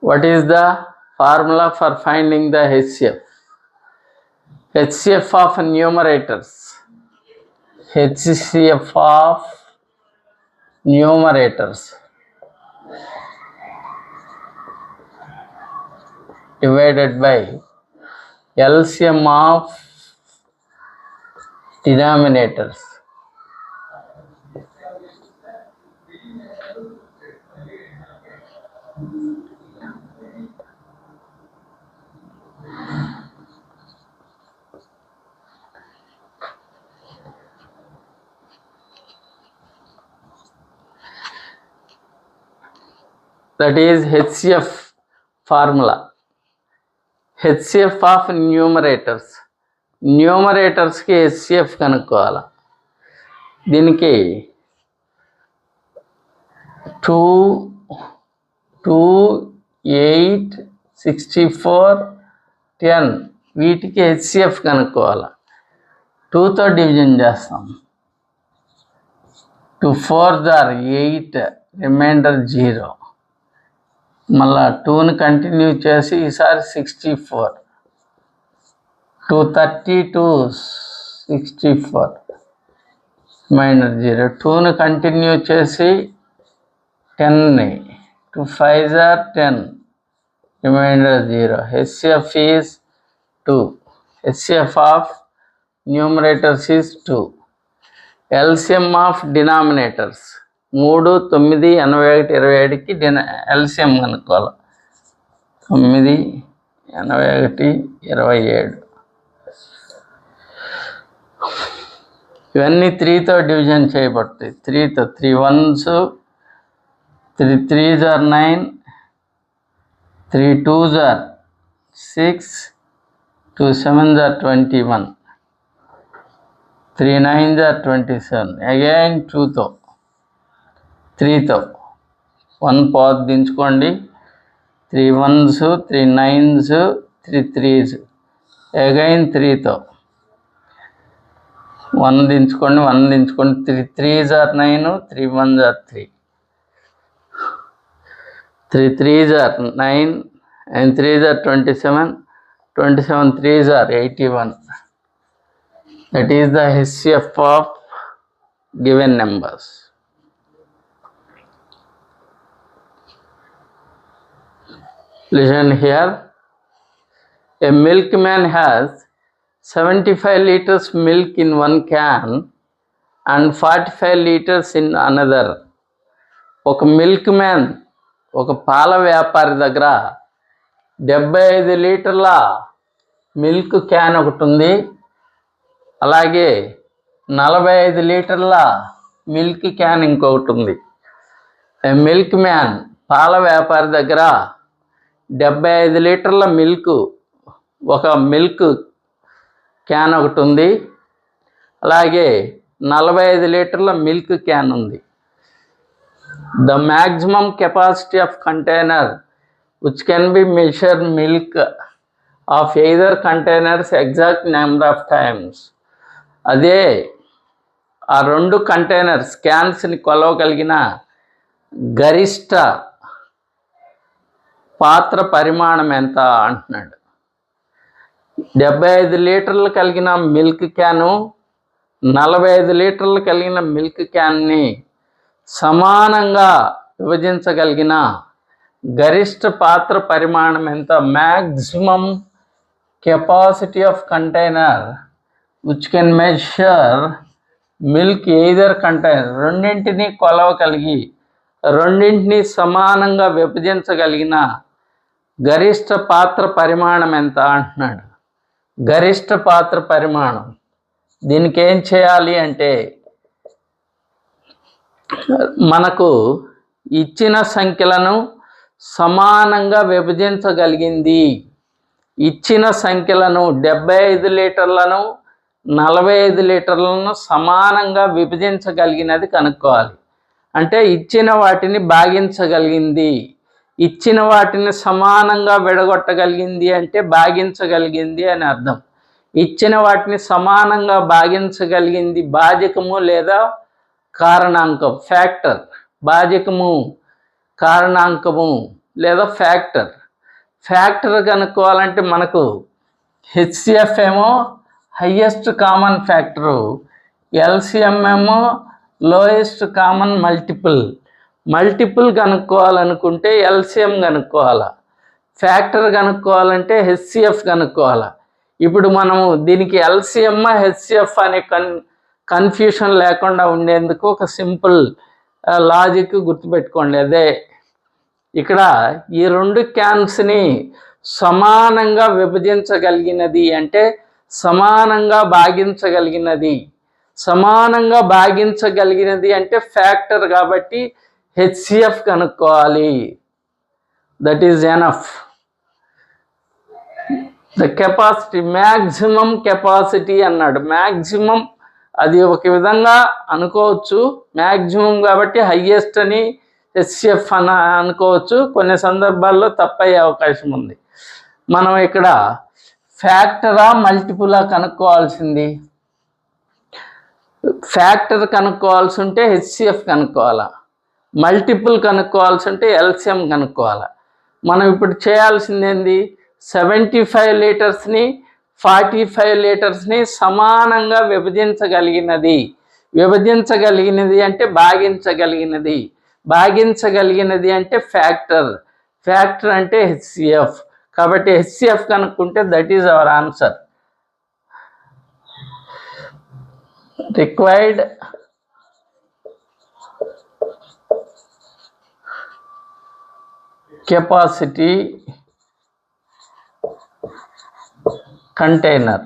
What is the formula for finding the HCF? HCF of numerators. HCF of numerators divided by LCM of denominators. That is HCF formula. HCF of న్యూమరేటర్స్కి హెచ్సిఎఫ్ కనుక్కోవాలి. దీనికి 2, 8, 64, 10 వీటికి హెచ్సిఎఫ్ కనుక్కోవాలి. 2తో డివిజన్ చేస్తాం. 2 4s are 8, రిమైండర్ 0. మళ్ళా 2ని కంటిన్యూ చేసి ఈసారి 64, 2 32s 64, రిమైండర్ 0. 2ని కంటిన్యూ చేసి 10ని 2 5s are 10, remainder 0. HCF is 2. HCF of numerators is 2. LCM of denominators 3, 9, 81, 27కి ఎల్సిఎం కనుక్కోవాలి. 9, 81, 27 ఇవన్నీ 3తో డివిజన్ చేయబడతాయి. 3తో 3 1s, 3 3s are 9, 3 2s are 6, 2 7s are 21, 3 9s are 27. Again 2తో 3తో 1 పాత్ దించుకోండి. 3 1s, 3 9s, 3 3s. అగైన్ 3తో 1 దించుకోండి. 3 3s are 9, 3 1s are 3. 3 3s are 9 and 3s are 27. 27 3s are 81. That is the HCF of given numbers. Listen here. A milkman has 75 liters milk in one can and 45 liters in another. ఒక మిల్క్ మ్యాన్, ఒక పాల వ్యాపారి దగ్గర 75 లీటర్ల మిల్క్ క్యాన్ ఒకటి ఉంది. అలాగే 45 లీటర్ల మిల్క్ క్యాన్ ఇంకొకటి ఉంది. మిల్క్ మ్యాన్ పాల వ్యాపారి దగ్గర 75 లీటర్ల ఒక మిల్క్ క్యాన్ ఒకటి ఉంది. అలాగే 45 లీటర్ల మిల్క్ క్యాన్ ఉంది. The maximum capacity of container which can be measured milk of either containers exact number of times. అదే ఆ 2 కంటైనర్స్ క్యాన్స్ని కొలవగలిగిన గరిష్ట పాత్ర పరిమాణం ఎంత అంటున్నాడు. 75 లీటర్లు కలిగిన మిల్క్ క్యాను 45 లీటర్లు కలిగిన మిల్క్ క్యాన్ని సమానంగా విభజించగలిగిన గరిష్ట పాత్ర పరిమాణం ఎంత. Maximum capacity of container which can measure milk either container. రెండింటినీ కొలవగలిగి రెండింటినీ సమానంగా విభజించగలిగిన గరిష్ట పాత్ర పరిమాణం ఎంత అంటున్నాడు. గరిష్ట పాత్ర పరిమాణం దీనికి ఏం చేయాలి అంటే, మనకు ఇచ్చిన సంఖ్యలను సమానంగా విభజించగలిగింది. ఇచ్చిన సంఖ్యలను 75 లీటర్లను 45 లీటర్లను సమానంగా విభజించగలిగినది కనుక్కోవాలి. అంటే ఇచ్చిన వాటిని భాగించగలిగింది. ఇచ్చిన వాటిని సమానంగా విడగొట్టగలిగింది అంటే భాగించగలిగింది అని అర్థం. ఇచ్చిన వాటిని సమానంగా భాగించగలిగింది భాజకము లేదా కారణాంకం, ఫ్యాక్టర్. భాజకము, కారణాంకము లేదా ఫ్యాక్టర్. ఫ్యాక్టర్ కనుక్కోవాలంటే మనకు హెచ్సిఎఫ్ ఏమో హయ్యెస్ట్ కామన్ ఫ్యాక్టరు, ఎల్సిఎం ఏమో లోయెస్ట్ కామన్ మల్టిపుల్ కనుక్కోవాలనుకుంటే ఎల్సిఎం కనుక్కోవాలా. ఫ్యాక్టర్ కనుక్కోవాలంటే హెచ్సిఎఫ్ కనుక్కోవాలా. ఇప్పుడు మనము దీనికి ఎల్సిఎం హెచ్సిఎఫ్ అనే కన్ఫ్యూషన్ లేకుండా ఉండేందుకు ఒక సింపుల్ లాజిక్ గుర్తుపెట్టుకోండి. అదే ఇక్కడ ఈ 2 క్యాన్స్ని సమానంగా విభజించగలిగినది అంటే సమానంగా భాగించగలిగినది. సమానంగా భాగించగలిగినది అంటే ఫ్యాక్టర్ కాబట్టి హెచ్సిఎఫ్ కనుక్కోవాలి. That is enough. The capacity, maximum capacity అన్నాడు. మ్యాక్సిమం అది ఒక విధంగా అనుకోవచ్చు, మ్యాక్సిమం కాబట్టి హయ్యెస్ట్ అని హెచ్సిఎఫ్ అని అనుకోవచ్చు. కొన్ని సందర్భాల్లో తప్పయ్యే అవకాశం ఉంది. మనం ఇక్కడ ఫ్యాక్టరా మల్టిపులా కనుక్కోవాల్సింది. ఫ్యాక్టర్ కనుక్కోవాల్సి ఉంటే హెచ్సిఎఫ్ కనుక్కోవాలా, మల్టిపుల్ కనుక్కోవాల్సి ఉంటే ఎల్సిఎం కనుక్కోవాలా. మనం ఇప్పుడు చేయాల్సింది ఏంది, 75 లీటర్స్ని 45 లీటర్స్ని సమానంగా విభజించగలిగినది. విభజించగలిగినది అంటే భాగించగలిగినది. భాగించగలిగినది అంటే ఫ్యాక్టర్. ఫ్యాక్టర్ అంటే హెచ్సిఎఫ్. కాబట్టి హెచ్సిఎఫ్ కనుక్కుంటే that is our answer. Required capacity container.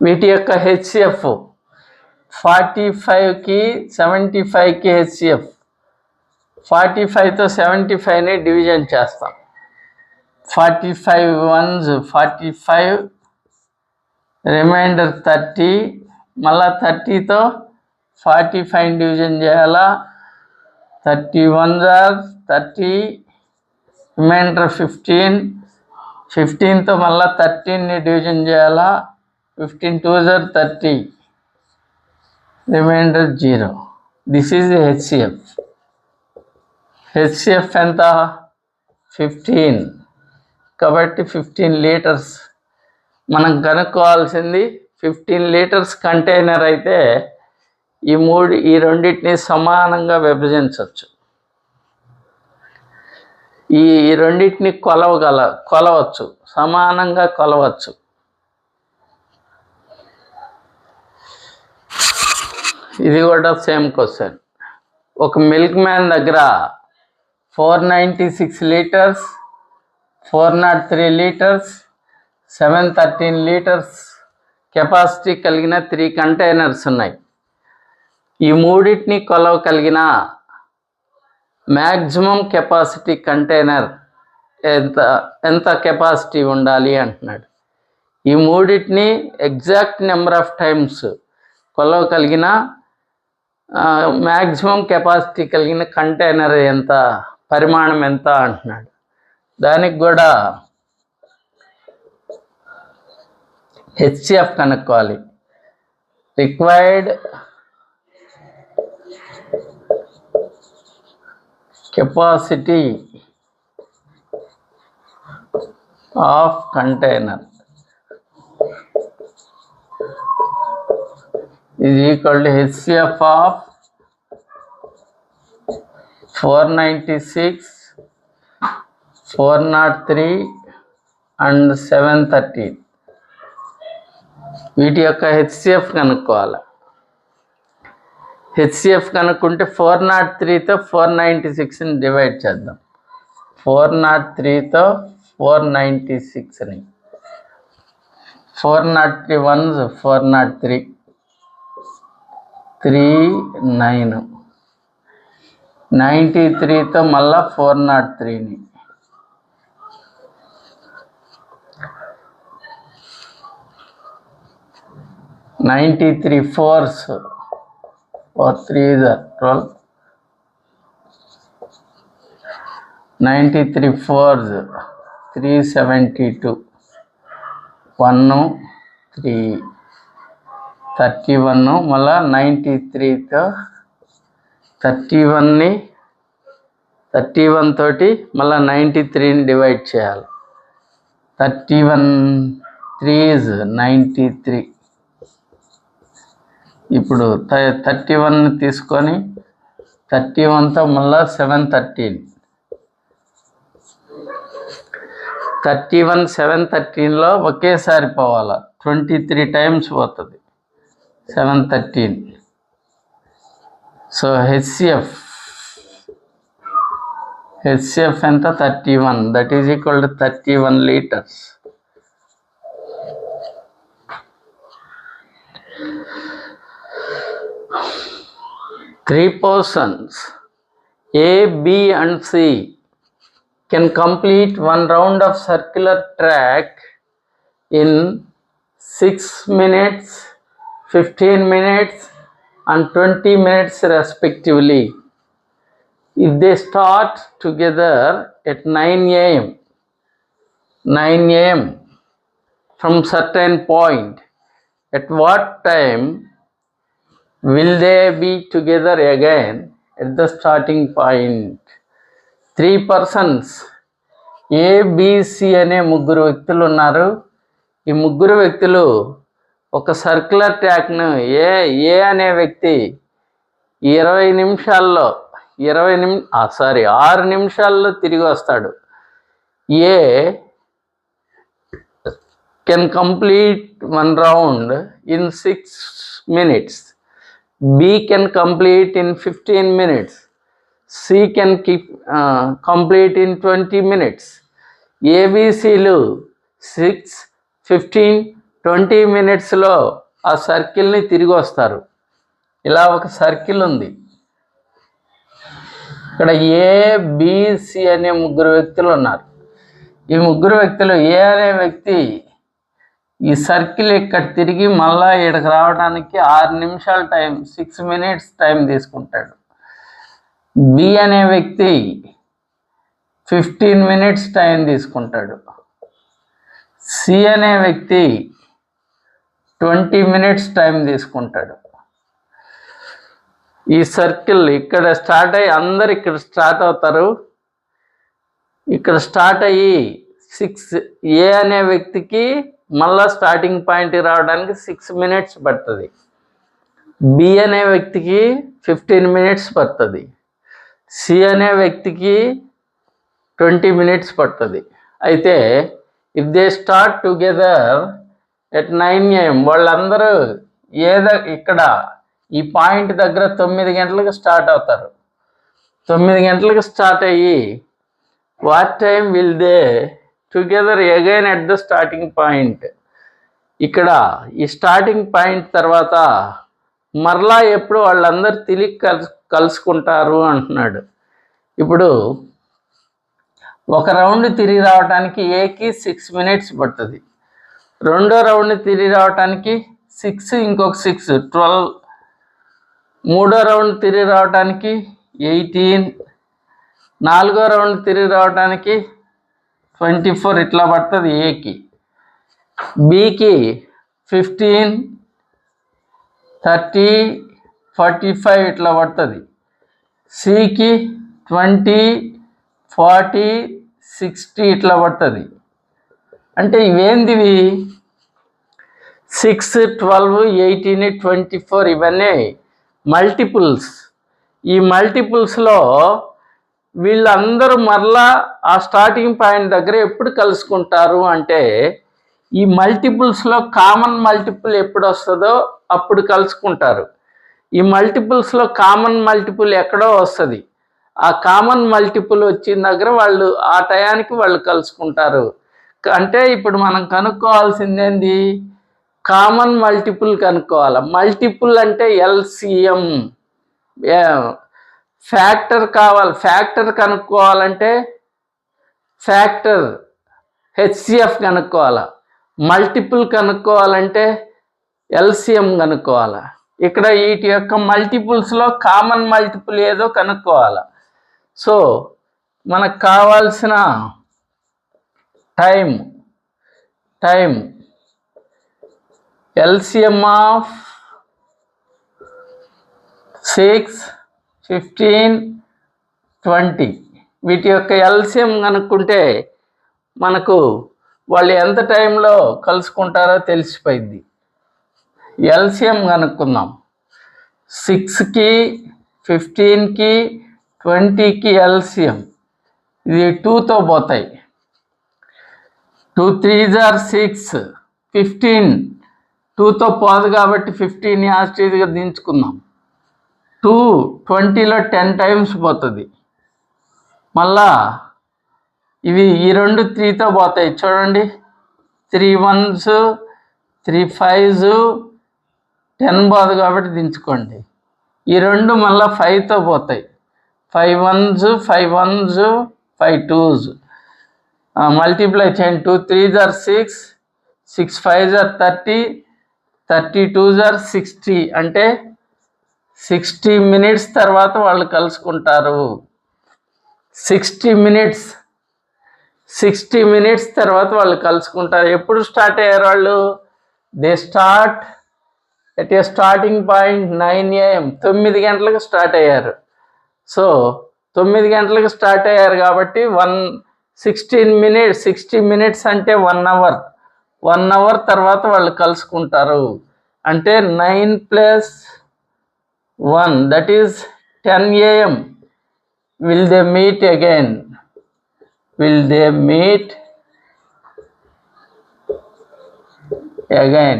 వీటి యొక్క హెచ్సిఎఫ్ 45కి 75కి హెచ్సిఎఫ్. 45తో 75ని డివిజన్ చేస్తాం. 45 ones 45, రిమైండర్ 30, మళ్ళా 30తో 45 డివిజన్ చేయాలా. 30 ones are 30, రిమైండర్ 15, 15తో మళ్ళీ 13ని డివిజన్ చేయాలా. 15 2s are 30, remainder 0. This is HCF. HCF ఎంత, 15. కాబట్టి 15 లీటర్స్ మనం కనుక్కోవాల్సింది. 15 లీటర్స్ కంటైనర్ అయితే ఈ రెండింటిని సమానంగా విభజించవచ్చు. ఈ రెండింటిని కొలవచ్చు, సమానంగా కొలవచ్చు. ఇది కూడా సేమ్ క్వశ్చన్. ఒక మిల్క్ మ్యాన్ దగ్గర 496 లీటర్స్, 403 లీటర్స్, 713 లీటర్స్ కెపాసిటీ కలిగిన 3 కంటైనర్స్ ఉన్నాయి. ఈ మూడింటిని కొలవగలిగిన మ్యాక్సిమం కెపాసిటీ కంటైనర్ ఎంత కెపాసిటీ ఉండాలి అంటున్నాడు. ఈ మూడింటిని ఎగ్జాక్ట్ నెంబర్ ఆఫ్ టైమ్స్ కొలవగలిగిన మ్యాక్సిమం కెపాసిటీ కలిగిన కంటైనర్ ఎంత, పరిమాణం ఎంత అంటున్నాడు. దానికి కూడా హెచ్సిఎఫ్ కనుక్కోవాలి. Required capacity of container is equal to HCF of 496, 403 and 713. వీటి యొక్క హెచ్సిఎఫ్ కనుక్కోవాలి. హెచ్సిఎఫ్ కనుక్కుంటే 403తో 496ని డివైడ్ చేద్దాం. 403తో 496ని 403 ones 403, 3 9, 93తో మళ్ళా 403ని 93 4s or 3s are 12, 93 4s 372, 1 3 31, మళ్ళా 93తో 31 తోటి మళ్ళీ 93ని డివైడ్ చేయాలి. 31 3s 93. ఇప్పుడు 31ని తీసుకొని 31తో మళ్ళీ 713, 31 713లో ఒకేసారి పోవాలి. 23 times పోతుంది 713. సో హెచ్సిఎఫ్ ఎంత, 31. That is equal to 31 litres. Three persons, A, B and C, can complete one round of circular track in 6 minutes, 15 minutes and 20 minutes respectively. If they start together at 9 a.m. from certain point, at what time will they be together again at the starting point? 3 persons, A, B, C అనే ముగ్గురు వ్యక్తులు ఉన్నారు. ఈ ముగ్గురు వ్యక్తులు ఒక సర్క్యులర్ ట్రాక్ను ఏ అనే వ్యక్తి 6 నిమిషాల్లో తిరిగి వస్తాడు. ఏ can complete one round in 6 minutes. B can complete in 15 minutes. C can complete in 20 minutes. ABCలు 6, 15, 20 minutesలో ఆ సర్కిల్ని తిరిగి వస్తారు. ఇలా ఒక సర్కిల్ ఉంది. ఇక్కడ ABC అనే ముగ్గురు వ్యక్తులు ఉన్నారు. ఈ ముగ్గురు వ్యక్తులు ఏ అనే వ్యక్తి ఈ సర్కిల్ ఇక్కడ తిరిగి మళ్ళా ఇక్కడికి రావడానికి 6 నిమిషాల టైం, 6 minutes టైం తీసుకుంటాడు. బి అనే వ్యక్తి 15 minutes టైం తీసుకుంటాడు. సి అనే వ్యక్తి 20 minutes టైం తీసుకుంటాడు. ఈ సర్కిల్ ఇక్కడ స్టార్ట్ అయ్యి అందరు ఇక్కడ స్టార్ట్ అవుతారు. ఇక్కడ స్టార్ట్ అయ్యి 6 ఏ అనే వ్యక్తికి మళ్ళా స్టార్టింగ్ పాయింట్ రావడానికి 6 minutes పడుతుంది. బి అనే వ్యక్తికి 15 minutes పడుతుంది. సి అనే వ్యక్తికి 20 minutes పడుతుంది. అయితే if they start together at 9 AM, వాళ్ళందరూ ఇక్కడ ఈ పాయింట్ దగ్గర 9 గంటలకు స్టార్ట్ అవుతారు. 9 గంటలకు స్టార్ట్ అయ్యి what time will they together again at the starting point. ఇక్కడ ఈ స్టార్టింగ్ పాయింట్ తర్వాత మరలా ఎప్పుడు వాళ్ళందరూ తిరిగి కలుసుకుంటారు అంటున్నాడు. ఇప్పుడు ఒక రౌండ్ తిరిగి రావడానికి ఏకి 6 minutes పడుతుంది. రెండో రౌండ్ తిరిగి రావడానికి 6, ఇంకొక 6, 12. మూడో రౌండ్ తిరిగి రావడానికి 18. నాలుగో రౌండ్ తిరిగి రావడానికి 24 ఇట్లా పడుతుంది ఏకి. బికి 15, 30, 45 ఇట్లా పడుతుంది. సికి 20, 40, 60 ఇట్లా పడుతుంది. అంటే ఇవేందివి 6, 12, 18, 24 ఇవన్నీ మల్టిపుల్స్. ఈ మల్టిపుల్స్లో వీళ్ళందరూ మరలా ఆ స్టార్టింగ్ పాయింట్ దగ్గర ఎప్పుడు కలుసుకుంటారు అంటే ఈ మల్టిపుల్స్లో కామన్ మల్టిపుల్ ఎప్పుడు వస్తుందో అప్పుడు కలుసుకుంటారు. ఈ మల్టిపుల్స్లో కామన్ మల్టిపుల్ ఎక్కడో వస్తుంది. ఆ కామన్ మల్టిపుల్ వచ్చిన దగ్గర వాళ్ళు ఆ టయానికి వాళ్ళు కలుసుకుంటారు. అంటే ఇప్పుడు మనం కనుక్కోవాల్సింది ఏంది? కామన్ మల్టిపుల్ కనుక్కోవాలి. మల్టిపుల్ అంటే LCM, ఫ్యాక్టర్ కావాలి. ఫ్యాక్టర్ కనుక్కోవాలంటే ఫ్యాక్టర్ HCF కనుక్కోవాలి. మల్టిపుల్ కనుక్కోవాలంటే LCM కనుక్కోవాలి. ఇక్కడ వీటి యొక్క మల్టిపుల్స్లో కామన్ మల్టిపుల్ ఏదో కనుక్కోవాలి. సో మనకు కావాల్సిన టైం LCM ఆఫ్ 6, 15, 20 వీటి యొక్క LCM కనుక్కుంటే మనకు వాళ్ళు ఎంత టైంలో కలుసుకుంటారో తెలిసిపోయింది. LCM కనుక్కుందాం. 6కి, 15కి, 20కి LCM ఇది 2తో పోతాయి. 2 3s are 6, 15 2తో పోదు కాబట్టి 15 యాస్టీజ్గా దించుకుందాం. 2 20లో 10 times పోతుంది. మళ్ళా ఇవి ఈ రెండు 3తో పోతాయి. చూడండి, 3 1s, 3 5s, 10 పోదు కాబట్టి దించుకోండి. ఈ రెండు మళ్ళీ 5తో పోతాయి. 5 1s 5 1s 5 2s మల్టిప్లై చేయండి. 2 3s are 6, 6 5s are 30, 30 2s are 60. అంటే 60 minutes తర్వాత వాళ్ళు కలుసుకుంటారు. 60 minutes తర్వాత వాళ్ళు కలుసుకుంటారు. ఎప్పుడు స్టార్ట్ అయ్యారు వాళ్ళు? They start at a starting point 9 AM. 9 గంటలకు స్టార్ట్ అయ్యారు. సో 9 గంటలకు స్టార్ట్ అయ్యారు కాబట్టి 60 minutes అంటే 1 hour. 1 hour తర్వాత వాళ్ళు కలుసుకుంటారు. అంటే 9 + 1 that is 10 AM. Will they meet again? Will they meet again?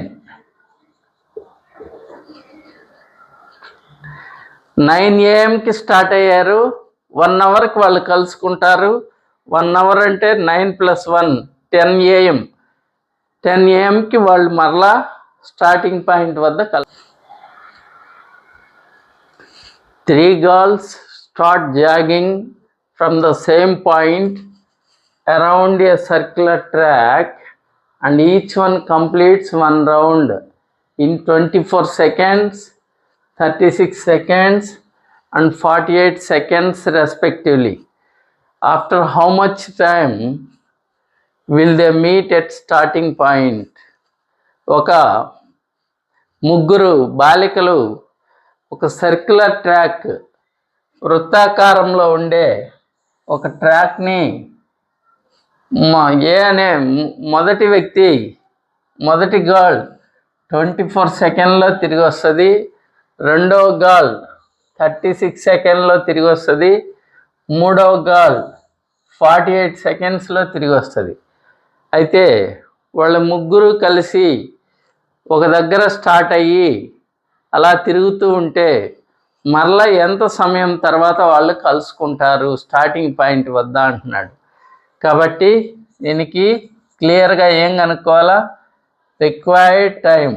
9 AM start అయ్యారు. 1 hourకి వాళ్ళు కలుసుకుంటారు. 1 hour అంటే 9 + 1 10 AM. 10 AMకి వాళ్ళు మరలా స్టార్టింగ్ పాయింట్ వద్ద 3 girls start jogging from the same point around a circular track and each one completes one round in 24 seconds, 36 seconds and 48 seconds respectively. After how much time will they meet at starting point? ఒక ముగ్గురు బాలికలు ఒక సర్క్యులర్ ట్రాక్, వృత్తాకారంలో ఉండే ఒక ట్రాక్ని ఏ అనే మొదటి గర్ల్ 24 సెకండ్లో తిరిగి వస్తుంది. రెండవ గర్ల్ 36 సెకండ్లో తిరిగి వస్తుంది. మూడవ గర్ల్ 48 సెకండ్స్లో తిరిగి వస్తుంది. అయితే వాళ్ళ ముగ్గురు కలిసి ఒక దగ్గర స్టార్ట్ అయ్యి అలా తిరుగుతూ ఉంటే మరలా ఎంత సమయం తర్వాత వాళ్ళు కలుసుకుంటారు స్టార్టింగ్ పాయింట్ వద్ద అంటున్నాడు. కాబట్టి దీనికి క్లియర్గా ఏం కనుక్కోవాలా? Required time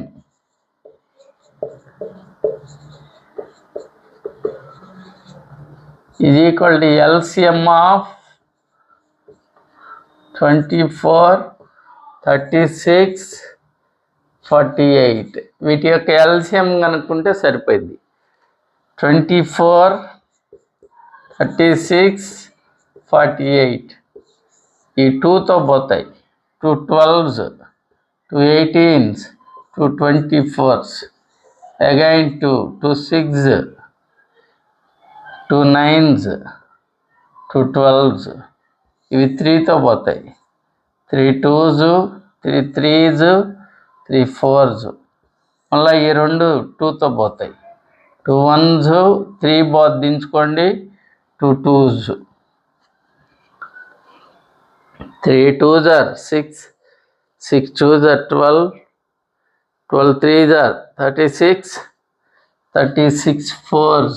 is equal to LCM of 24, 36, 48. వీటి యొక్క LCM కనుక్కుంటే సరిపోయింది. 24, 36, 48 ఈ 2తో పోతాయి. 2 12s, 2 18s, 2 24s, again 2 6s, 2 9s, 2 12s ఇవి 3తో పోతాయి. 3 2s, 3 3s, 3 4s మళ్ళీ ఈ రెండు 2తో పోతాయి. 2 1s, 3 bath దించుకోండి. 2 2s, 3 2s are 6, 6 2s are 12, 12 3s are 36, 36 4s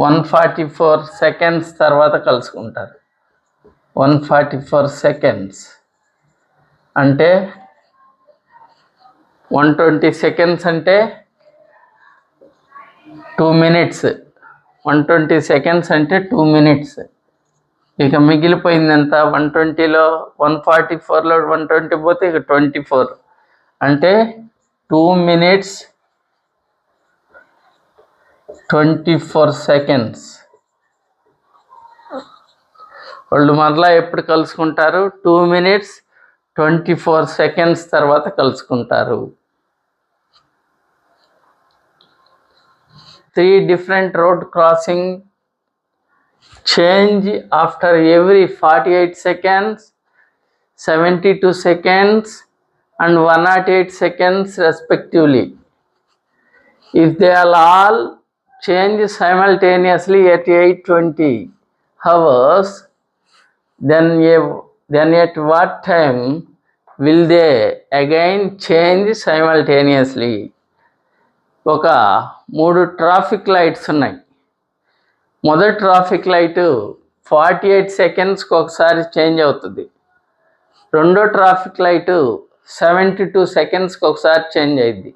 144 seconds తర్వాత కలుసుకుంటారు. 144 seconds అంటే 120 seconds అంటే 2 minutes. 120 seconds అంటే 2 minutes. ఇక మిగిలిపోయిందంతా 120లో 144లో 120 పోతే ఇక 24 అంటే 2 minutes 24 seconds. వాళ్ళు మరలా ఎప్పుడు కలుసుకుంటారు? 2 minutes 24 seconds తర్వాత కలుసుకుంటారు. 3 different road crossing change after every 48 seconds, 72 seconds and 108 seconds respectively. If they are all change simultaneously at 8:20 hours, then at what time will they again change simultaneously? ఒక 3 ట్రాఫిక్ లైట్స్ ఉన్నాయి. మొదటి ట్రాఫిక్ లైటు 48 secondsకి ఒకసారి చేంజ్ అవుతుంది. రెండో ట్రాఫిక్ లైటు 72 సెకండ్స్కి ఒకసారి చేంజ్ అయ్యిద్ది.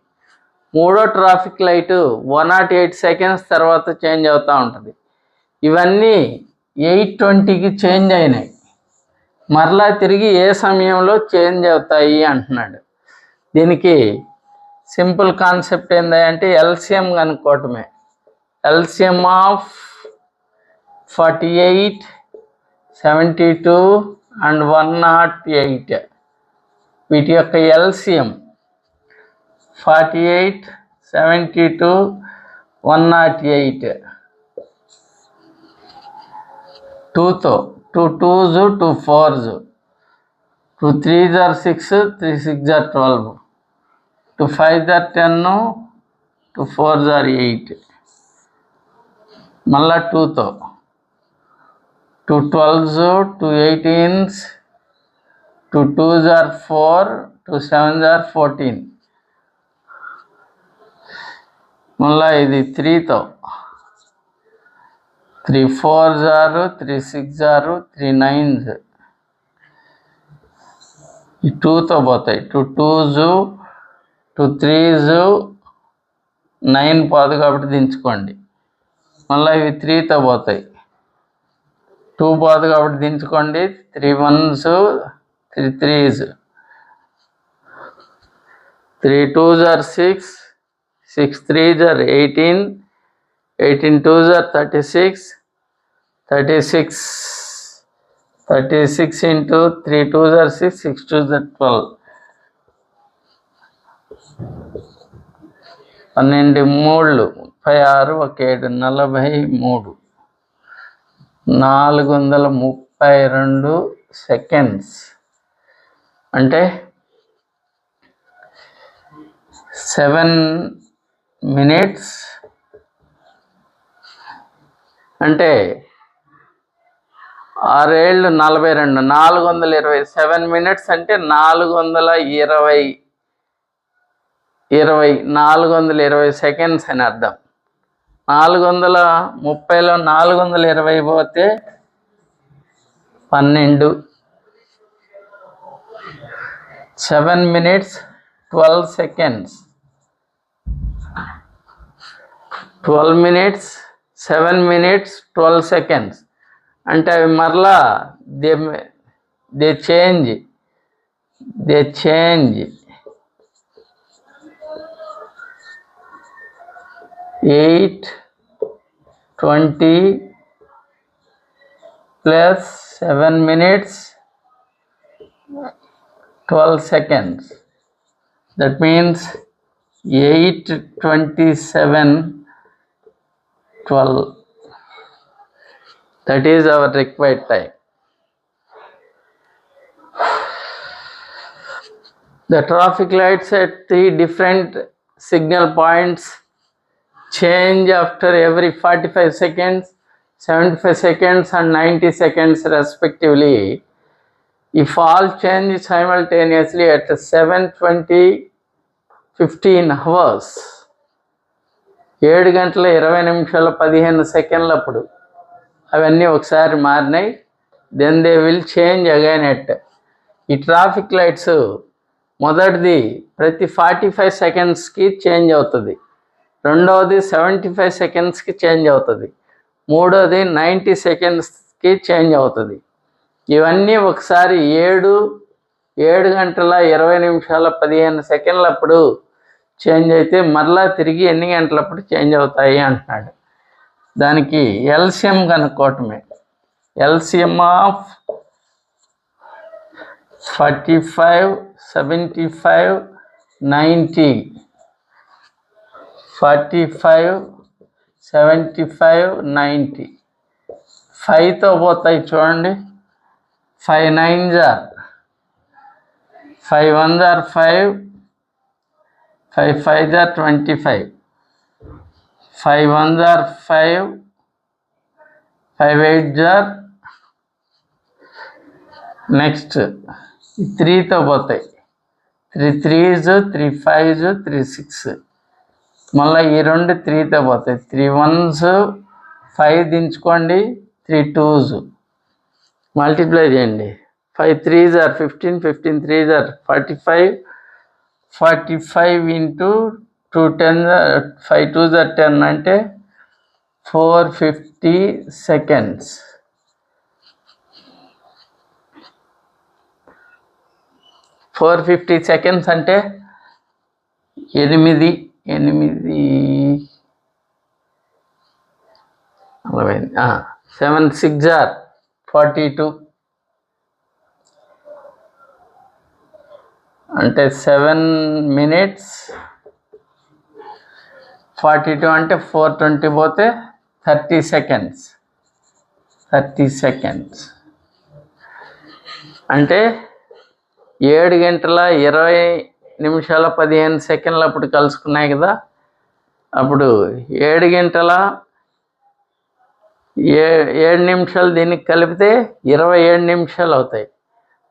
మూడో ట్రాఫిక్ లైటు 108 సెకండ్స్ తర్వాత చేంజ్ అవుతూ ఉంటుంది. ఇవన్నీ 8:20కి చేంజ్ అయినాయి. మరలా తిరిగి ఏ సమయంలో చేంజ్ అవుతాయి అంటున్నాడు. దీనికి సింపుల్ కాన్సెప్ట్ ఏంటంటే ఎల్సిఎం కనుక్కోవటమే. ఎల్సిఎం ఆఫ్ 48, 72 అండ్ 108 వీటి యొక్క ఎల్సిఎం 48, 72, 108 2తో 2 2s 2 4s 2 3s are 6, 3 6s are 12, 2 5s are 10, 2 4s are 8. మళ్ళా 2తో 2 12s 2 18s 2 2s are 4, 2 7s are 14. మళ్ళా ఇది 3తో 3 4s are 3 6s are 3 9s. ఈ 2తో పోతాయి 2 2s 2 3s 9 పోదు కాబట్టి దించుకోండి. మళ్ళీ ఇవి 3తో పోతాయి 2 పోదు కాబట్టి దించుకోండి. 3 1s 3 3s 3 2s are 6, 6 3s are 18, 18 2s are 36, 36 into 3 2s are 6, 6 2s are 12. 12 3 36 1 7 43 432 seconds. అంటే 7 minutes అంటే 6 42 420 7 minutes అంటే 420 సెకండ్స్ అని అర్థం. 430లో 420 పోతే 12. 7 minutes 12 seconds. 12 minutes 7 minutes 12 seconds అంటే అవి మరలా they change 8 20 plus 7 minutes 12 seconds. That means 8 27 12. That is our required time. The traffic lights at 3 different signal points change after every 45 seconds, 75 seconds and 90 seconds respectively. If all change simultaneously at 7:20 15 hours 7 గంటల 20 నిమిషాల 15 సెకండ్లప్పుడు అవన్నీ ఒకసారి మారినాయి. Then they will change again at. ఈ ట్రాఫిక్ లైట్స్ మొదటిది ప్రతి 45 సెకండ్స్కి చేంజ్ అవుతుంది. రెండవది 75 సెకండ్స్కి చేంజ్ అవుతుంది. మూడోది 90 సెకండ్స్కి చేంజ్ అవుతుంది. ఇవన్నీ ఒకసారి 7 గంటల 20 నిమిషాల 15 సెకండ్లప్పుడు చేంజ్ అయితే మరలా తిరిగి ఎన్ని గంటలప్పుడు చేంజ్ అవుతాయి అంటున్నాడు. దానికి ఎల్సిఎం కనుక్కోవటమే. ఎల్సిఎం ఆఫ్ 45 75 90 45 75 90 5తో పోతాయి చూడండి. 5 9s are 5 1s are 5, 5 5s are 25, 5 1s are 5, 5 8s are next 3తో పోతాయి. 3 3s 3 5s 3 6. మళ్ళీ ఈ రెండు 3తో పోతాయి. 3 1s 5 దించుకోండి, 3 2s మల్టిప్లై చేయండి. 5 3s are 15, 15 3s are 45, 45 into 2 10 5 2s are 10 అంటే 450 seconds. 450 seconds అంటే 8 7 6 are 42 అంటే 7 minutes 42 అంటే 420 పోతే 30 seconds. 30 seconds అంటే 7 గంటల 20 నిమిషాల 15 సెకండ్లు అప్పుడు కలుసుకున్నాయి కదా. అప్పుడు 7 గంటల 7 నిమిషాలు దీనికి కలిపితే 27 నిమిషాలు అవుతాయి.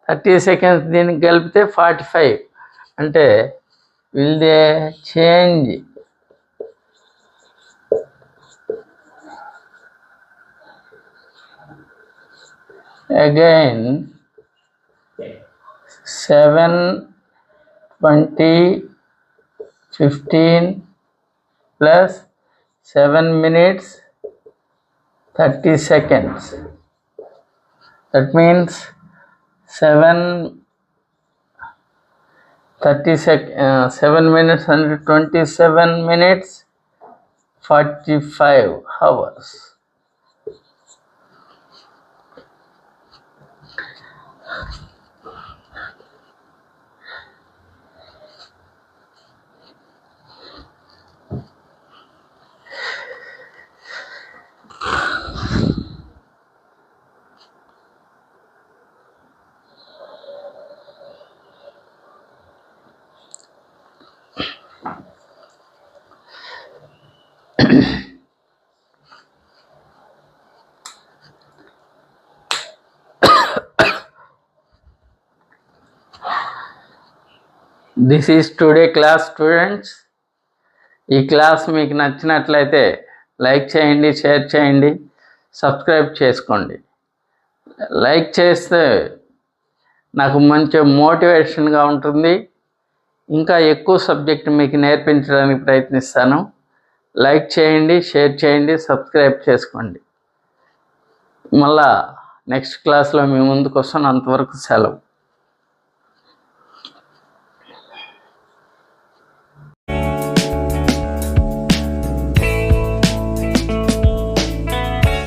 30 seconds దీనికి కలిపితే 45. అంటే will they change again 7 20 15 plus 7 minutes 30 seconds. That means 7 minutes and 27 minutes 45 hours. This is today class students. ఈ క్లాస్ మీకు నచ్చినట్లయితే లైక్ చేయండి, షేర్ చేయండి, సబ్స్క్రైబ్ చేసుకోండి. లైక్ చేస్తే నాకు మంచి మోటివేషన్గా ఉంటుంది. ఇంకా ఎక్కువ సబ్జెక్ట్ మీకు నేర్పించడానికి ప్రయత్నిస్తాను. లైక్ చేయండి, షేర్ చేయండి, సబ్స్క్రైబ్ చేసుకోండి. మళ్ళా నెక్స్ట్ క్లాస్లో మీ ముందుకు వస్తాను. అంతవరకు సెలవు.